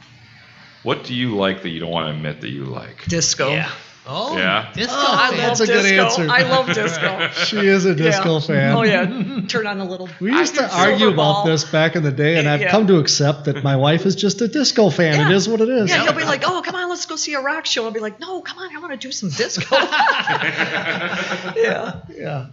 What do you like that you don't want to admit that you like? Disco. Yeah. Oh, Yeah? disco. I fan. love That's a good disco. answer. I love disco. She is a disco fan. Oh yeah, turn on a little. We used to Silver argue about ball. this back in the day, and I've Yeah. come to accept that my wife is just a disco fan. Yeah. It is what it is. Yeah, he'll be like, "Oh, come on, let's go see a rock show." I'll be like, "No, come on, I want to do some disco." Yeah. Yeah.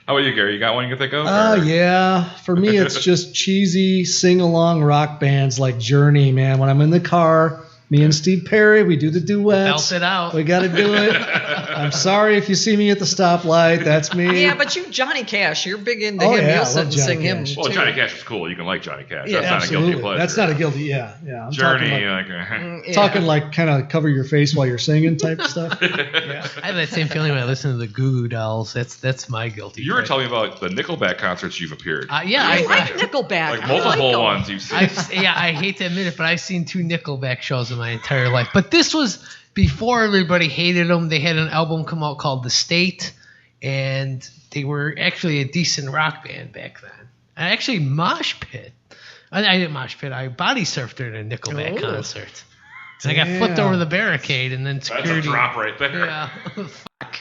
How about you, Gary? You got one you can think of? or- Yeah. For me, it's just cheesy sing-along rock bands like Journey, man. When I'm in the car, me and Steve Perry, we do the duets. Belt it out. We got to do it. I'm sorry if you see me at the stoplight. That's me. Yeah, but you, Johnny Cash, you're big into Oh, him. yeah, I You'll sit love and Johnny sing him. Cash. Well, too. Johnny Cash is cool. You can like Johnny Cash. Yeah, That's not a Absolutely. guilty pleasure. That's not a guilty. Yeah. I'm Journey, talking Yeah. talking like kind of cover your face while you're singing type stuff. I have that same feeling when I listen to the Goo Goo Dolls. That's my guilty. you were pleasure. telling me about the Nickelback concerts you've appeared. Yeah, I like Nickelback. like I multiple like 'em. ones you've seen. I hate to admit it, but I've seen 2 Nickelback shows in my entire life. But this was before everybody hated them. They had an album come out called The State, and they were actually a decent rock band back then. I actually mosh pit. I didn't mosh pit. I body surfed during a Nickelback Oh. concert. And I got flipped over the barricade, and then That's a security. drop right there. Yeah. Fuck.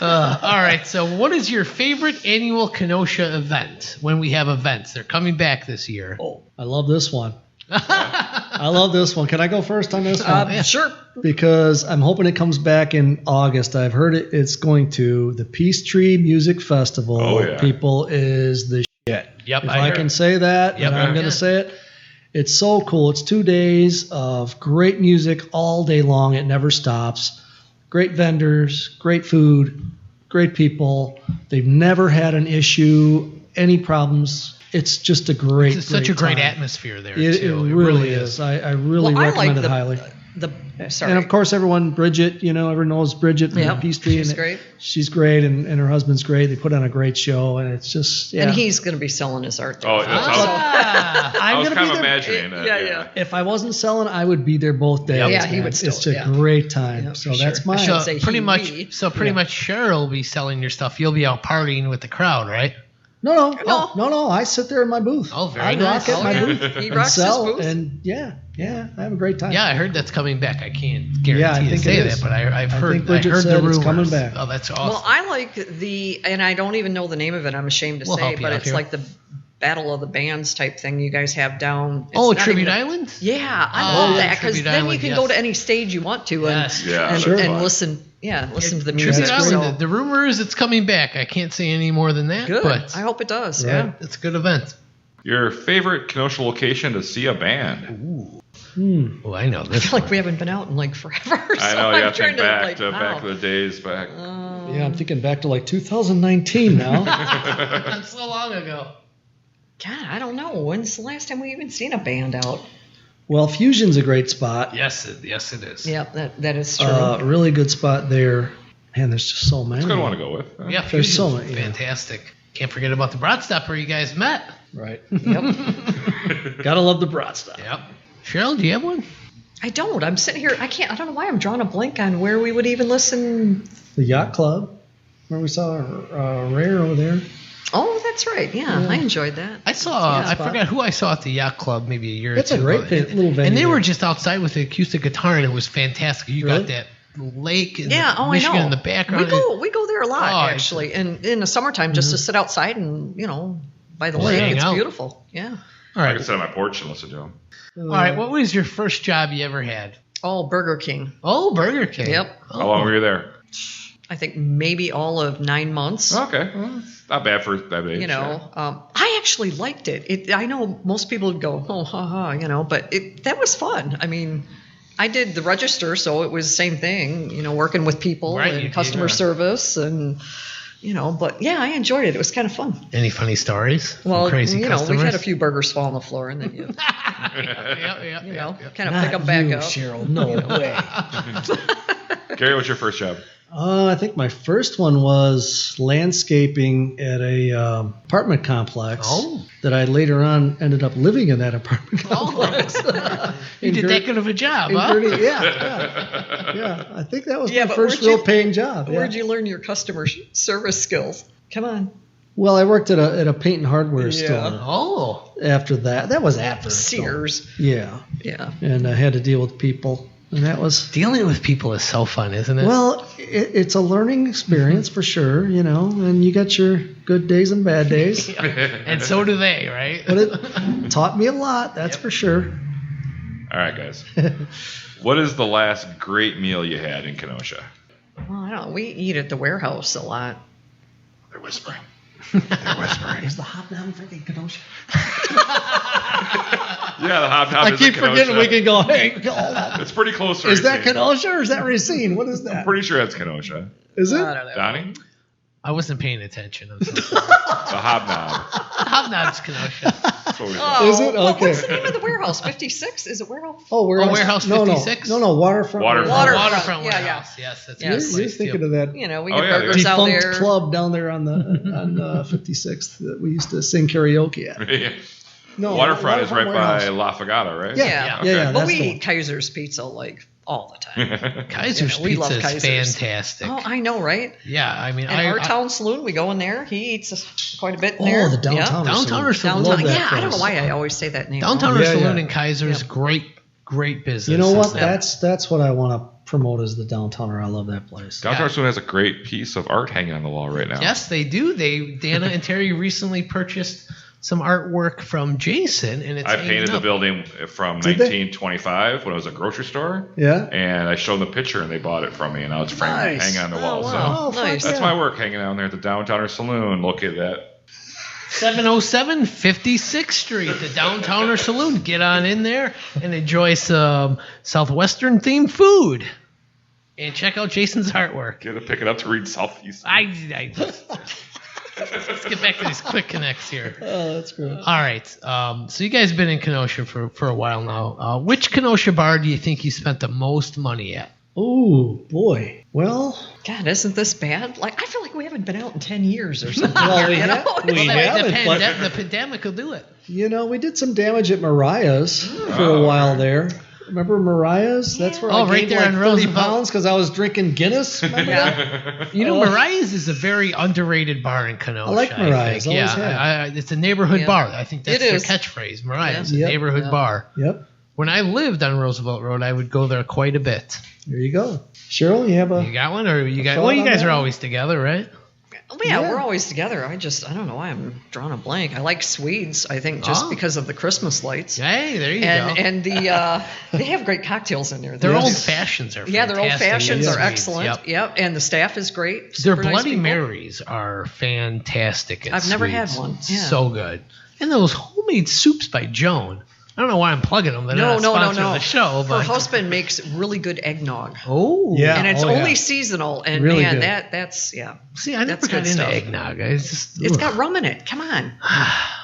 All right. So, what is your favorite annual Kenosha event? When we have events, they're coming back this year. Oh, I love this one. I love this one. Can I go first on this one? sure. Because I'm hoping it comes back in August. I've heard it's going to. The Peachtree Music Festival. Oh, yeah. People is the shit. Yep. If I can say that, Yep. then I'm going to say it. It's so cool. It's 2 days of great music all day long. It never stops. Great vendors, great food, great people. They've never had an issue, any problems. It's just a great, It's such a great time. atmosphere there. It too. really is. I really Well, I recommend like it highly. Sorry. And of course, everyone, Bridget, everyone knows Bridget from Yep, Peachtree. she's and great. She's great, and her husband's great. They put on a great show, and it's just, yeah. And he's going to be selling his art. Oh, there. that's Ah. I I'm was gonna kind be of there. imagining that. Yeah. If I wasn't selling, I would be there both days. Yeah, he man. would still, It's a yeah. great time. Yeah, so for that's sure. mine. So say pretty he, much, we. Cheryl will be selling your stuff. You'll be out partying with the crowd, right? No. I sit there in my booth. Oh, very I nice. rock at my Oh, yeah. booth. He and rocks his sell, booth. and yeah, I have a great time. Yeah, I heard that's coming back. I can't guarantee Yeah, I to think say it that, is. but I've I heard. think Bridget I heard said the it's rumors. coming back. Oh, that's awesome. Well, I like and I don't even know the name of it. I'm ashamed to We'll say, help you but out it's here. like the Battle of the Bands type thing you guys have down. It's Oh, not Tribute even- Island? Yeah, I Oh, love yeah, that because Tribute then you Island, can yes. go to any stage you want to Yes. Yeah, and, that's and fun. listen to the Tribute music. Island. So The rumor is it's coming back. I can't say any more than that. good. But I hope it does. Right. Yeah. it's a good event. Your favorite Kenosha location to see a band? Oh, I know I this. feel like we haven't been out in like forever. So I know. I'm Yeah, trying think back like, to wow. back to the days back. Yeah, I'm thinking back to like 2019 now. That's so long ago. God, I don't know. When's the last time we even seen a band out? Well, Fusion's a great spot. Yes, it is. Yeah, that is true. Really good spot there. Man, there's just so many. It's a good one to go with. Yeah, There's Fusion's so many, yeah. fantastic. Can't forget about the Broad Stop where you guys met. Right. Yep. Gotta love the Broad Stop. Yep. Cheryl, do you have one? I don't. I'm sitting here. I don't know why I'm drawing a blank on where we would even listen. The Yacht Club, where we saw Rare over there. Oh, that's right. Yeah, I enjoyed that. I saw. That's a I good spot. forgot who I saw at the Yacht Club maybe a year It's or a two great ago. little venue And they were there. just outside with the acoustic guitar, and it was fantastic. You Really? got that lake and Yeah. Oh, Michigan I know. in the background. We go there a lot Oh, actually, and in the summertime just to sit outside and by the Just lake. hang It's out. beautiful. Yeah. All I right. could sit on my porch and listen to them. All right. What was your first job you ever had? Oh, Burger King. Oh, Burger King. Yep. Oh. How long were you there? I think maybe all of 9 months. Okay. Well, not bad for that age. You know, I actually liked it. I know most people would go, oh, ha, you know, but that was fun. I mean, I did the register, so it was the same thing, you know, working with people and customer service and, you know, but yeah, I enjoyed it. It was kind of fun. Any funny stories? Well, Crazy you know, customers? we've had a few burgers fall on the floor and then you know, kind of pick them back up. Cheryl, no way. Gary, what's your first job? I think my first one was landscaping at a apartment complex. Oh. That I later on ended up living in that apartment complex. You did that good of a job, huh? Yeah. I think that was my but first real paying job. Where'd you learn your customer service skills? Come on. Well, I worked at a paint and hardware store. Oh. After that was after Sears. So, yeah. And I had to deal with people. And that was dealing with people is so fun, isn't it? Well, it's a learning experience for sure, you know, and you got your good days and bad days. And so do they, right? But it taught me a lot, that's for sure. All right, guys. What is the last great meal you had in Kenosha? Well, I don't know. We eat at the warehouse a lot. They're whispering. Is the Hobnob freaking Kenosha? Yeah, the Hobnob I is keep in Kenosha. forgetting we can go, hey, It's pretty close to is that Racine. Kenosha or is that Racine? What is that? I'm pretty sure that's Kenosha. Is it? I don't know. Donnie? I wasn't paying attention. I'm so sorry. The Hobnob. Hobnob's Kenosha. That's what we Oh, Is it? well, Okay. what's the name of the warehouse? 56? Is it warehouse? Oh, warehouse. Warehouse 56? No, waterfront. Waterfront. Waterfront Yeah, warehouse. Yes, that's Yes. a good You're place, thinking too. of that You know, we Oh, get yeah, burgers out defunct there. club down there on 56th that we used to sing karaoke at. Yeah. No, Waterfront is right Warehouse. by La Fagata, right? Yeah. Okay. Yeah, But that's we the eat one. Kaiser's pizza like all the time. Kaiser's we love Pizza is Kaiser's. fantastic. Oh, I know, right? Yeah, I mean, And our town saloon, we go in there. He eats quite a bit in there. Oh, the downtown. Downtown Saloon. Love Downtown. that Yeah, I don't know place. why I always say that name. Downtown Yeah, Saloon yeah. and Kaiser's, great business. You know what? Isn't it? That's what I want to promote as the Downtowner. I love that place. Downtown Saloon has a great piece of art hanging on the wall right now. Yes, they do. Dana and Terry recently purchased some artwork from Jason, and it's I hanging painted the up. building from Did they? 1925 when it was a grocery store. Yeah. And I showed them the picture, and they bought it from me, and now it's framed Nice. hanging on the wall. wow. Oh, fuck Nice. So that's yeah. my work hanging down there at the Downtowner Saloon. Look at that. 707 56th Street, the Downtowner Saloon. Get on in there and enjoy some Southwestern themed food. And check out Jason's artwork. Get to pick it up to read Southeast. Let's get back to these quick connects here. Oh, that's great. All right. So you guys have been in Kenosha for a while now. Which Kenosha bar do you think you spent the most money at? Oh, boy. Well, God, isn't this bad? Like, I feel like we haven't been out in 10 years or something. Well, we you know? have- we It's like- haven't, but- The pandemic will do it. you know, we did some damage at Mariah's for a while there. Remember Mariah's? That's where Oh, I right gained there like on 30 Roosevelt. pounds because I was drinking Guinness. Remember that? You know, Mariah's is a very underrated bar in Kenosha. I like Mariah's, think. always Yeah, it's a neighborhood Yeah. bar. I think that's It their is. catchphrase. Mariah's, Yeah. a neighborhood Yeah. bar. Yep. When I lived on Roosevelt Road, I would go there quite a bit. There you go. Cheryl, you have a... You got one, or you got? thought Well, you on guys that are one? always together, right? Well, yeah, Yeah. we're always together. I don't know why I'm drawing a blank. I like Swedes, I think, just Oh. because of the Christmas lights. Hey, there you And go. and the they have great cocktails in there. Their Yes. old fashions are Yeah, their old fantastic. fashions Yes. are excellent. Yep. And the staff is great. Their Super nice Bloody people. Marys are fantastic. At I've never had Swedes. one. Yeah. So good. And those homemade soups by Joan. I don't know why I'm plugging them. They're not a No. sponsor of the show, Her but husband makes really good eggnog. oh Yeah. And it's oh, only yeah. seasonal. And Really man, good. that's yeah. See, I never That's got good into stuff. eggnog. It's just It's ugh. got rum in it. Come on.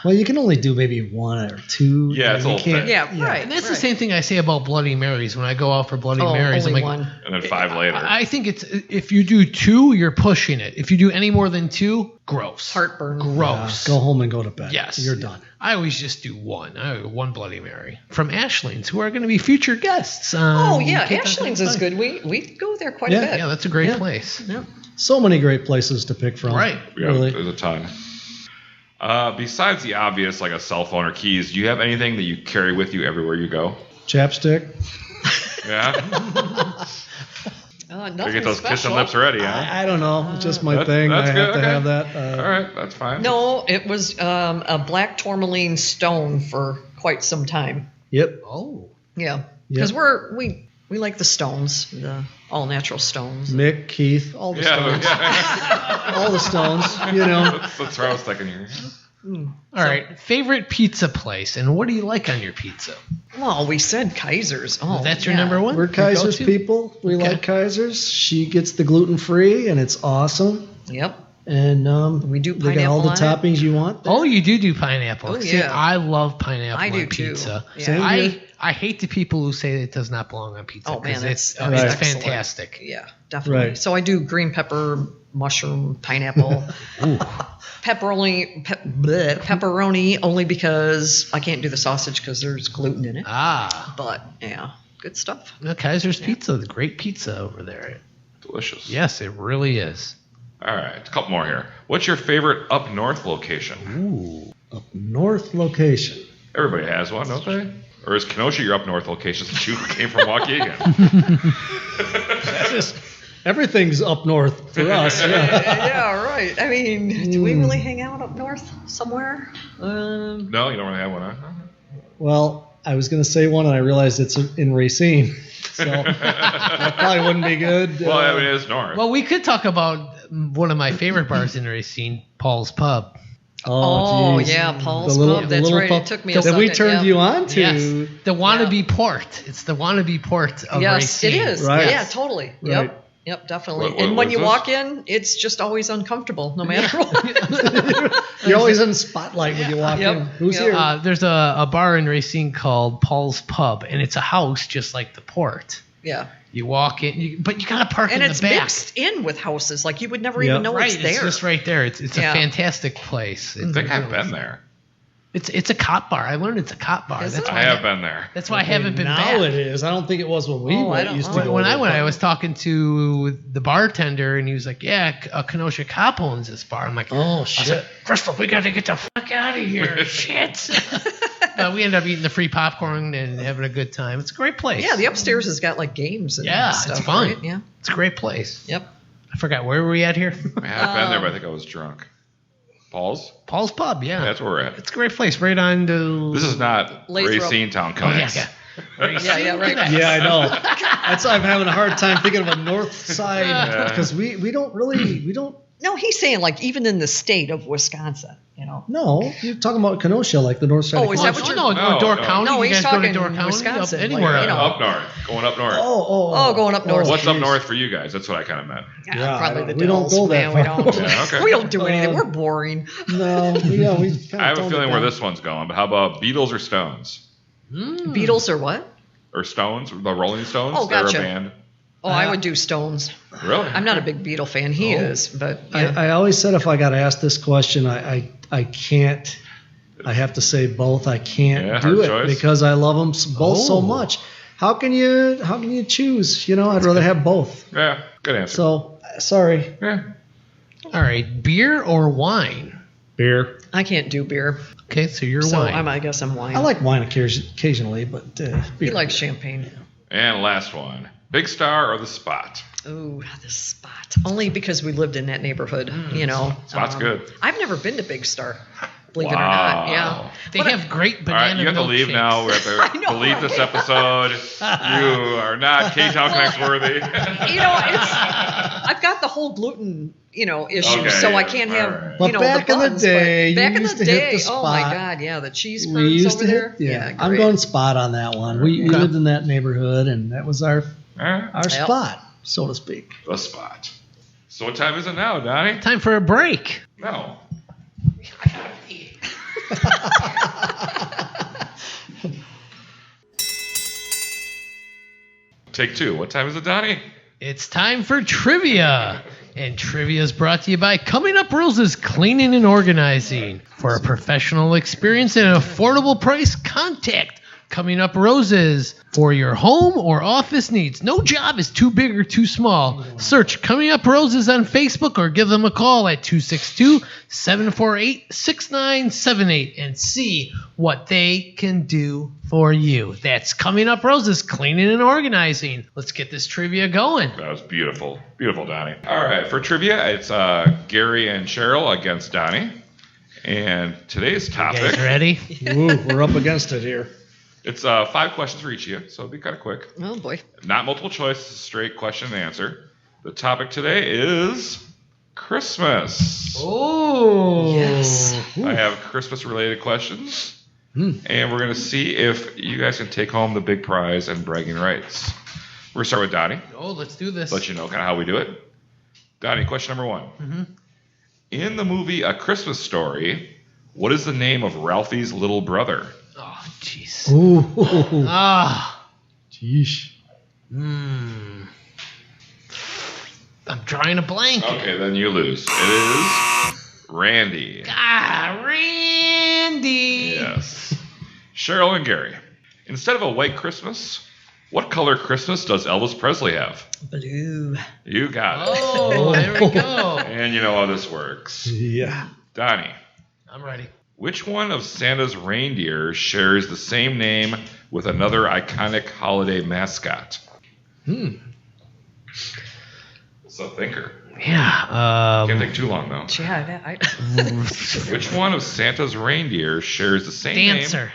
Well, you can only do maybe one or two. Yeah, it's a You little can't- thick. Yeah, right. And that's the right. same thing I say about Bloody Marys. When I go out for Bloody Oh, Marys, I'm only like, one. And then 5 later. I think it's if you do 2, you're pushing it. If you do any more than 2, gross. Heartburn. Gross. Go home and go to bed. Yes. You're done. I always just do one. I do one Bloody Mary from Ashley's, who are going to be future guests. Oh yeah, Keep that Ashling's in is mind. good. We go there quite a Yeah, bit. Yeah, that's a great Yeah. place. Yeah. So many great places to pick from. Right. Yeah, Really. there's a ton. Besides the obvious, like a cell phone or keys, do you have anything that you carry with you everywhere you go? Chapstick. Yeah? Nothing You get those special. kissing lips ready, huh? I don't know. It's just my That's- thing. that's I good, have to okay. have that. All right, that's fine. No, it was a black tourmaline stone for quite some time. Yep. Oh. Yeah, because we We like the stones, the all-natural stones. Mick, Keith, all the stones. All the stones, That's what I was thinking here. All right, favorite pizza place, and what do you like on your pizza? Well, we said Kaiser's. Oh, That's your number one? We're Your Kaiser's go-to? people. We like Kaiser's. She gets the gluten-free, and it's awesome. Yep. And We do they got all the pineapple on toppings you want. there. Oh, you do pineapple. Oh, See, yeah. I love pineapple I do on too. pizza. Yeah. Same here. I hate the people who say it does not belong on pizza. Oh, man, 'cause that's it's excellent. fantastic. Yeah, definitely. Right. So I do green pepper, mushroom, pineapple, pepperoni only because I can't do the sausage because there's gluten in it. Ah, But yeah, good stuff. the Kaiser's Pizza, the great pizza over there. Delicious. Yes, it really is. All right, a couple more here. What's your favorite up north location? Ooh. Up north location. Everybody has one, don't they? Or is Kenosha your up north location since you came from Waukegan? Everything's up north for us. Yeah. Yeah, right. I mean, do we really hang out up north somewhere? No, you don't really have one, huh? Well, I was going to say one, and I realized it's in Racine. So that probably wouldn't be good. Well, I mean, it is north. Well, we could talk about one of my favorite bars in Racine, Paul's Pub. Oh, geez. yeah, Paul's The Pub. That's right. pub It took me a that we second, turned yeah. you on to. Yes, the wannabe port. It's the wannabe port of Yes, Racine. it is. Right. Yeah, totally. Right. Yep. Yep, definitely. What and when was you this? walk in, it's just always uncomfortable, no matter what. You're always in the spotlight when you walk Yep. in. Who's Yep. here? There's a bar in Racine called Paul's Pub, and it's a house just like the port. Yeah. You walk in, but you gotta park And in it's the back. mixed in with houses. Like you would never Yep. even know Right, it's there. it's just right there. It's Yeah. a fantastic place. I think I've been there. It's a cop bar. I learned it's a cop bar. Is That's it? why I have been there. That's why I haven't been now back. it is. I don't think it was when we Oh, I don't used know. to go When I there. went, I was talking to the bartender, and he was like, "Yeah, Kenosha Cop owns this bar." I'm like, Oh, I shit. said, Crystal, we got to get the fuck out of here. Shit. We ended up eating the free popcorn and having a good time. It's a great place. Yeah, the upstairs has got like games and Yeah, stuff. it's fun. Right? Yeah. It's a great place. Yep. I forgot, where were we at here? I have been there, but I think I was drunk. Paul's? Paul's Pub, yeah. That's where we're at. It's a great place, right on the... This is not Lathrop. Racine Town, Oh, yeah, Conex. yeah. Yeah, right. Yeah, I know. That's why I'm having a hard time thinking of a north side because we don't. No, he's saying like even in the state of Wisconsin, you know. No, you're talking about Kenosha, like the north side. Oh, of is that what Kenosha. you're- No, No, Door no. County. No, you he's guys go to talking Door County? Wisconsin, Up like, anywhere. you know. Up north. Going up north. Oh, going up north. What's up geez. north for you guys? That's what I kind of meant. Yeah, Probably I the don't- we don't Dells, go that man. far. We don't. Yeah, okay. We don't do anything. We're boring. No, we kinda I have a toned feeling it where down. this one's going, but how about Beatles or Stones? Beatles or what? Or Stones? The Rolling Stones? Oh, They're gotcha. a band. Oh, I would do Stones. Really? I'm not a big Beatle fan. He is, but yeah. I always said if I got asked this question, I can't. I have to say both. I can't Yeah, do hard it choice. because I love them both so Oh. much. How can you choose? I'd rather have both. Yeah, good answer. So sorry, yeah. All right, beer or wine? beer. I can't do beer, Okay, so you're so wine. I guess I'm wine. I like wine occasionally, but beer. He likes champagne. And last one. Big Star or The Spot? Ooh, the Spot. Only because we lived in that neighborhood, you know. Spot's good. I've never been to Big Star, believe it or Wow. not. Yeah. They But have great All banana right, you have to leave milkshakes. now. We have I to know, delete this right? episode. You are not K-Town Connects worthy. I've got the whole gluten, issue, Okay, so I yeah, can't all have, right. But back the in the buns. day, but back you in used the to hit day, the oh my Spot. God, yeah, the cheese We curds used over to there. hit. Yeah, great. I'm going Spot on that one. We Okay. lived in that neighborhood, and that was our All right. spot, so to speak. The Spot. So what time is it now, Donnie? Time for a break. No. Take two. What time is it, Donnie? It's time for trivia. And trivia is brought to you by Coming Up Roses Cleaning and Organizing. For a professional experience at an affordable price, contact Coming Up Roses for your home or office needs. No job is too big or too small. Search Coming Up Roses on Facebook or give them a call at 262-748-6978 and see what they can do for you. That's Coming Up Roses Cleaning and Organizing. Let's get this trivia going. That was beautiful. Beautiful, Donnie. All right, for trivia, it's Gary and Cheryl against Donnie. And today's You topic guys ready? Ooh, we're up against it here. It's 5 questions for each of you, so it'll be kind of quick. Oh, boy. Not multiple choice, straight question and answer. The topic today is Christmas. Oh. Yes. I have Christmas-related questions, and we're going to see if you guys can take home the big prize and bragging rights. We're going to start with Donnie. Oh, let's do this. Let you know kind of how we do it. Donnie, question number 1. Mm-hmm. In the movie A Christmas Story, what is the name of Ralphie's little brother? Oh, jeez. Ooh. Ah. Jeez. I'm drawing a blank. Okay, then you lose. It is Randy. Ah, Randy. Yes. Cheryl and Gary. Instead of a white Christmas, what color Christmas does Elvis Presley have? Blue. You got it. Oh, there we go. And you know how this works. Yeah. Donnie. I'm ready. Which one of Santa's reindeer shares the same name with another iconic holiday mascot? It's a thinker. Yeah. Can't take too long, though. Yeah, Which one of Santa's reindeer shares the same name? Dancer.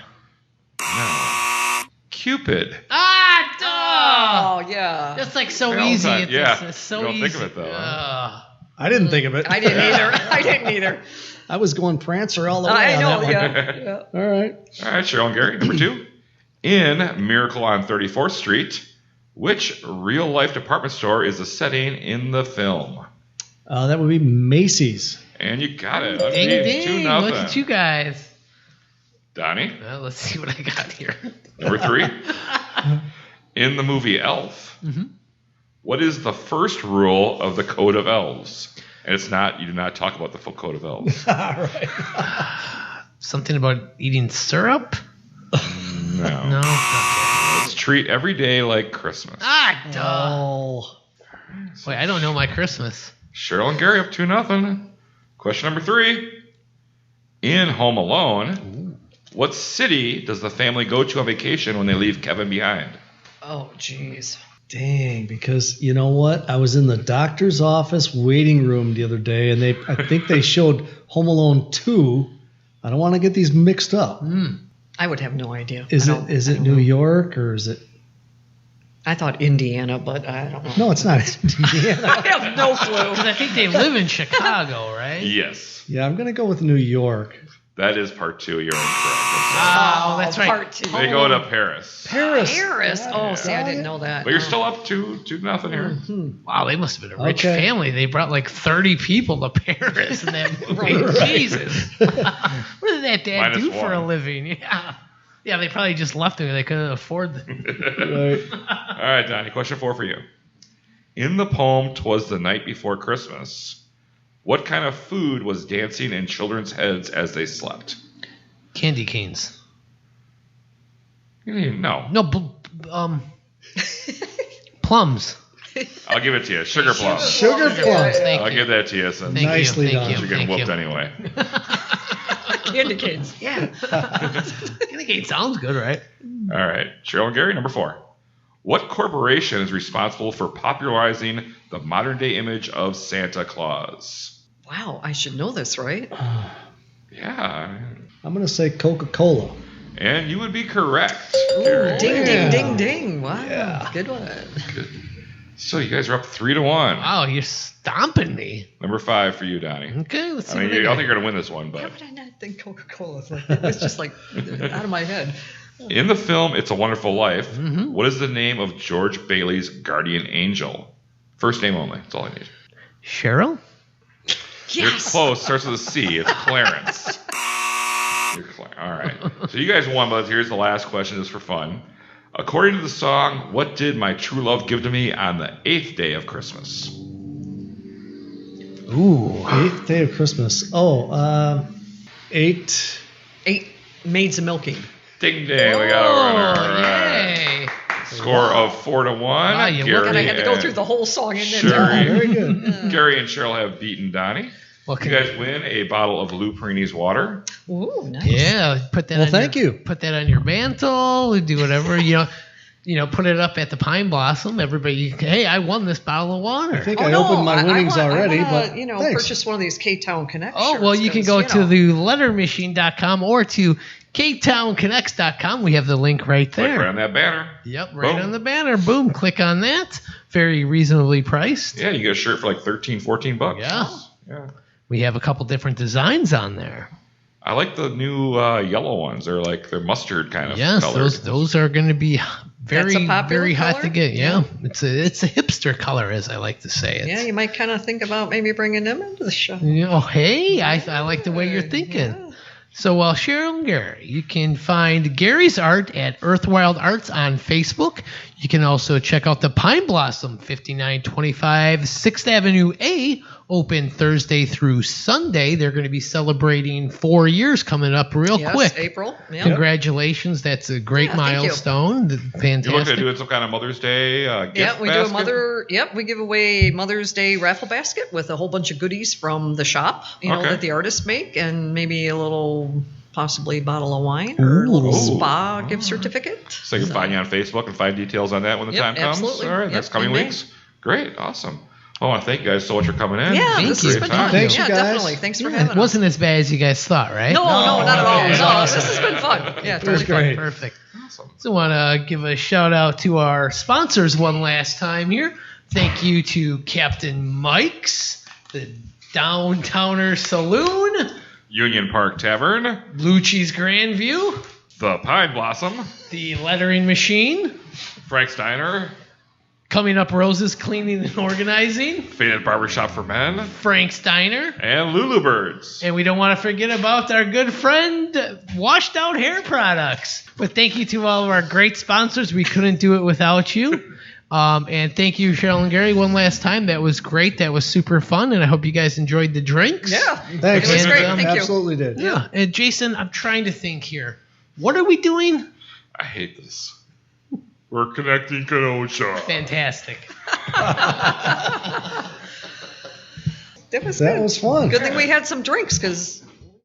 No. Cupid. Ah, Oh, yeah. that's like so Valentine. easy. It's, Yeah. it's so You don't easy. think of it, though, I didn't think of it. I didn't either. I didn't either. I was going Prancer all the way I on know, that one. yeah. All right. All right, Cheryl and Gary. Number 2. In Miracle on 34th Street, which real-life department store is the setting in the film? That would be Macy's. And you got it. Ding, ding. 2-0. Look at you guys. Donnie. Well, let's see what I got here. Number 3. In the movie Elf, what is the first rule of the Code of Elves? And it's not, you do not talk about the full Code of Elves. All right. Something about eating syrup? No. No. Okay. Let's treat every day like Christmas. Ah, duh. Oh. Wait, I don't know my Christmas. Cheryl and Gary up 2-0. Question number 3. In Home Alone, what city does the family go to on vacation when they leave Kevin behind? Oh, jeez. Dang, because you know what? I was in the doctor's office waiting room the other day, and I think they showed Home Alone 2. I don't want to get these mixed up. I would have no idea. Is I don't it New know. York or is it? I thought Indiana, but I don't know. No, it's not Indiana. I have no clue. Because I think they live in Chicago, right? Yes. Yeah, I'm gonna go with New York. That is part 2. You're incorrect. Oh, that's right. Part 2. They go to Paris. Paris. Paris. Oh, see, I Got didn't it. know that. But you're No. still up 2-0 here. Wow, they must have been a rich Okay. family. They brought like 30 people to Paris in that movie. Right. Jesus. What did that dad do for a -1. living? Yeah. Yeah, they probably just left him. They couldn't afford them. Right. All right, Donnie. Question 4 for you. In the poem "'Twas the Night Before Christmas," what kind of food was dancing in children's heads as they slept? Candy canes. No. No, plums. I'll give it to you. Sugar plums. Sugar plums. Thank I'll you. give that to you. Since Thank Nicely you. done. Thank you're you. getting Thank whooped you. anyway. Candy canes. Yeah. Candy cane sounds good, right? All right. Cheryl and Gary, number 4. What corporation is responsible for popularizing the modern-day image of Santa Claus? Wow, I should know this, right? Yeah. I'm gonna say Coca-Cola. And you would be correct. Ooh, Gary. ding, Yeah. ding, ding, ding. Wow. Yeah. Good one. Good. So you guys are up 3-1. Wow, you're stomping me. Number 5 for you, Donnie. Okay, let's see. I mean, what I got. don't think you're going to win this one, How but would I not think Coca-Cola? It's just like out of my head. in the film "It's a Wonderful Life," what is the name of George Bailey's guardian angel? First name only. That's all I need. Cheryl? You're Yes. close. Starts with a C. It's Clarence. All right. So you guys won, but here's the last question just for fun. According to the song, what did my true love give to me on the 8th day of Christmas? Ooh. 8th day of Christmas. Oh, 8. 8 maids of milking. Ding dang, we got a runner. All right. Yay. Score of 4-1. Wow, you Gary And I had to go and- through the whole song and then Sure. Very good. Gary and Cheryl have beaten Donnie. Well, You guys win a bottle of Lou Perini's water. Ooh, nice. Yeah, put that. Well, on thank your, you. Put that on your mantle. Do whatever put it up at the Pine Blossom. Everybody, hey, I won this bottle of water. I think I opened my winnings already, I but wanna, purchase one of these Ktown Connect Oh, shirts, well, you can go to the lettermachine.com or to ktownconnects.com. We have the link right there. Click right on that banner. Yep, right Boom. on the banner. Boom, click on that. Very reasonably priced. Yeah, you get a shirt for like $13-$14. Yeah. We have a couple different designs on there. I like the new yellow ones. They're mustard kind of Yes, color. those are going to be very, That's a popular very hot color? to get. Yeah. Yeah. It's a hipster color, as I like to say. It's, you might kind of think about maybe bringing them into the show. Hey, I like the way you're thinking. Yeah. So, Cheryl and Gary, you can find Gary's art at Earthwild Arts on Facebook. You can also check out the Pine Blossom 5925 6th Avenue-A, open Thursday through Sunday. They're going to be celebrating 4 years coming up real quick. April. Yep. Congratulations. That's a great Yeah, thank you. milestone. Fantastic. You're looking at doing some kind of Mother's Day gift Yeah, we basket? do we give away Mother's Day raffle basket with a whole bunch of goodies from the shop, Okay. that the artists make, and maybe a little, possibly bottle of wine or a little spa gift certificate. So you can find you on Facebook and find details on that when the Yep, time comes. absolutely. All right, Yep, next coming in May. weeks. Great, awesome. Well, I want to thank you guys so much for coming in. Yeah, Thank this you. has been Great time. fun. Thanks, you yeah, guys. definitely. Thanks for Yeah, having it wasn't as bad as you guys thought, right? us. No, not at all. Okay, No, awesome. this has been fun. Yeah, It was totally great. Perfect. Awesome. So I want to give a shout out to our sponsors one last time here. Thank you to Captain Mike's, the Downtowner Saloon, Union Park Tavern, Lucci's Grandview, the Pine Blossom, the Lettering Machine, Frank's Diner, Coming Up Roses Cleaning and Organizing, Faded Barbershop for Men, Frank's Diner, and Lulu Birds. and we don't want to forget about our good friend Washed Out Hair Products. But thank you to all of our great sponsors. We couldn't do it without you. And thank you, Cheryl and Gary, one last time. That was great. That was super fun, and I hope you guys enjoyed the drinks. Yeah. Thanks. It was great. And, Thank you. Absolutely did. Yeah. And Jason, I'm trying to think here. What are we doing? I hate this. We're connecting Kenosha. Fantastic. That was That good. was fun. Good thing we had some drinks because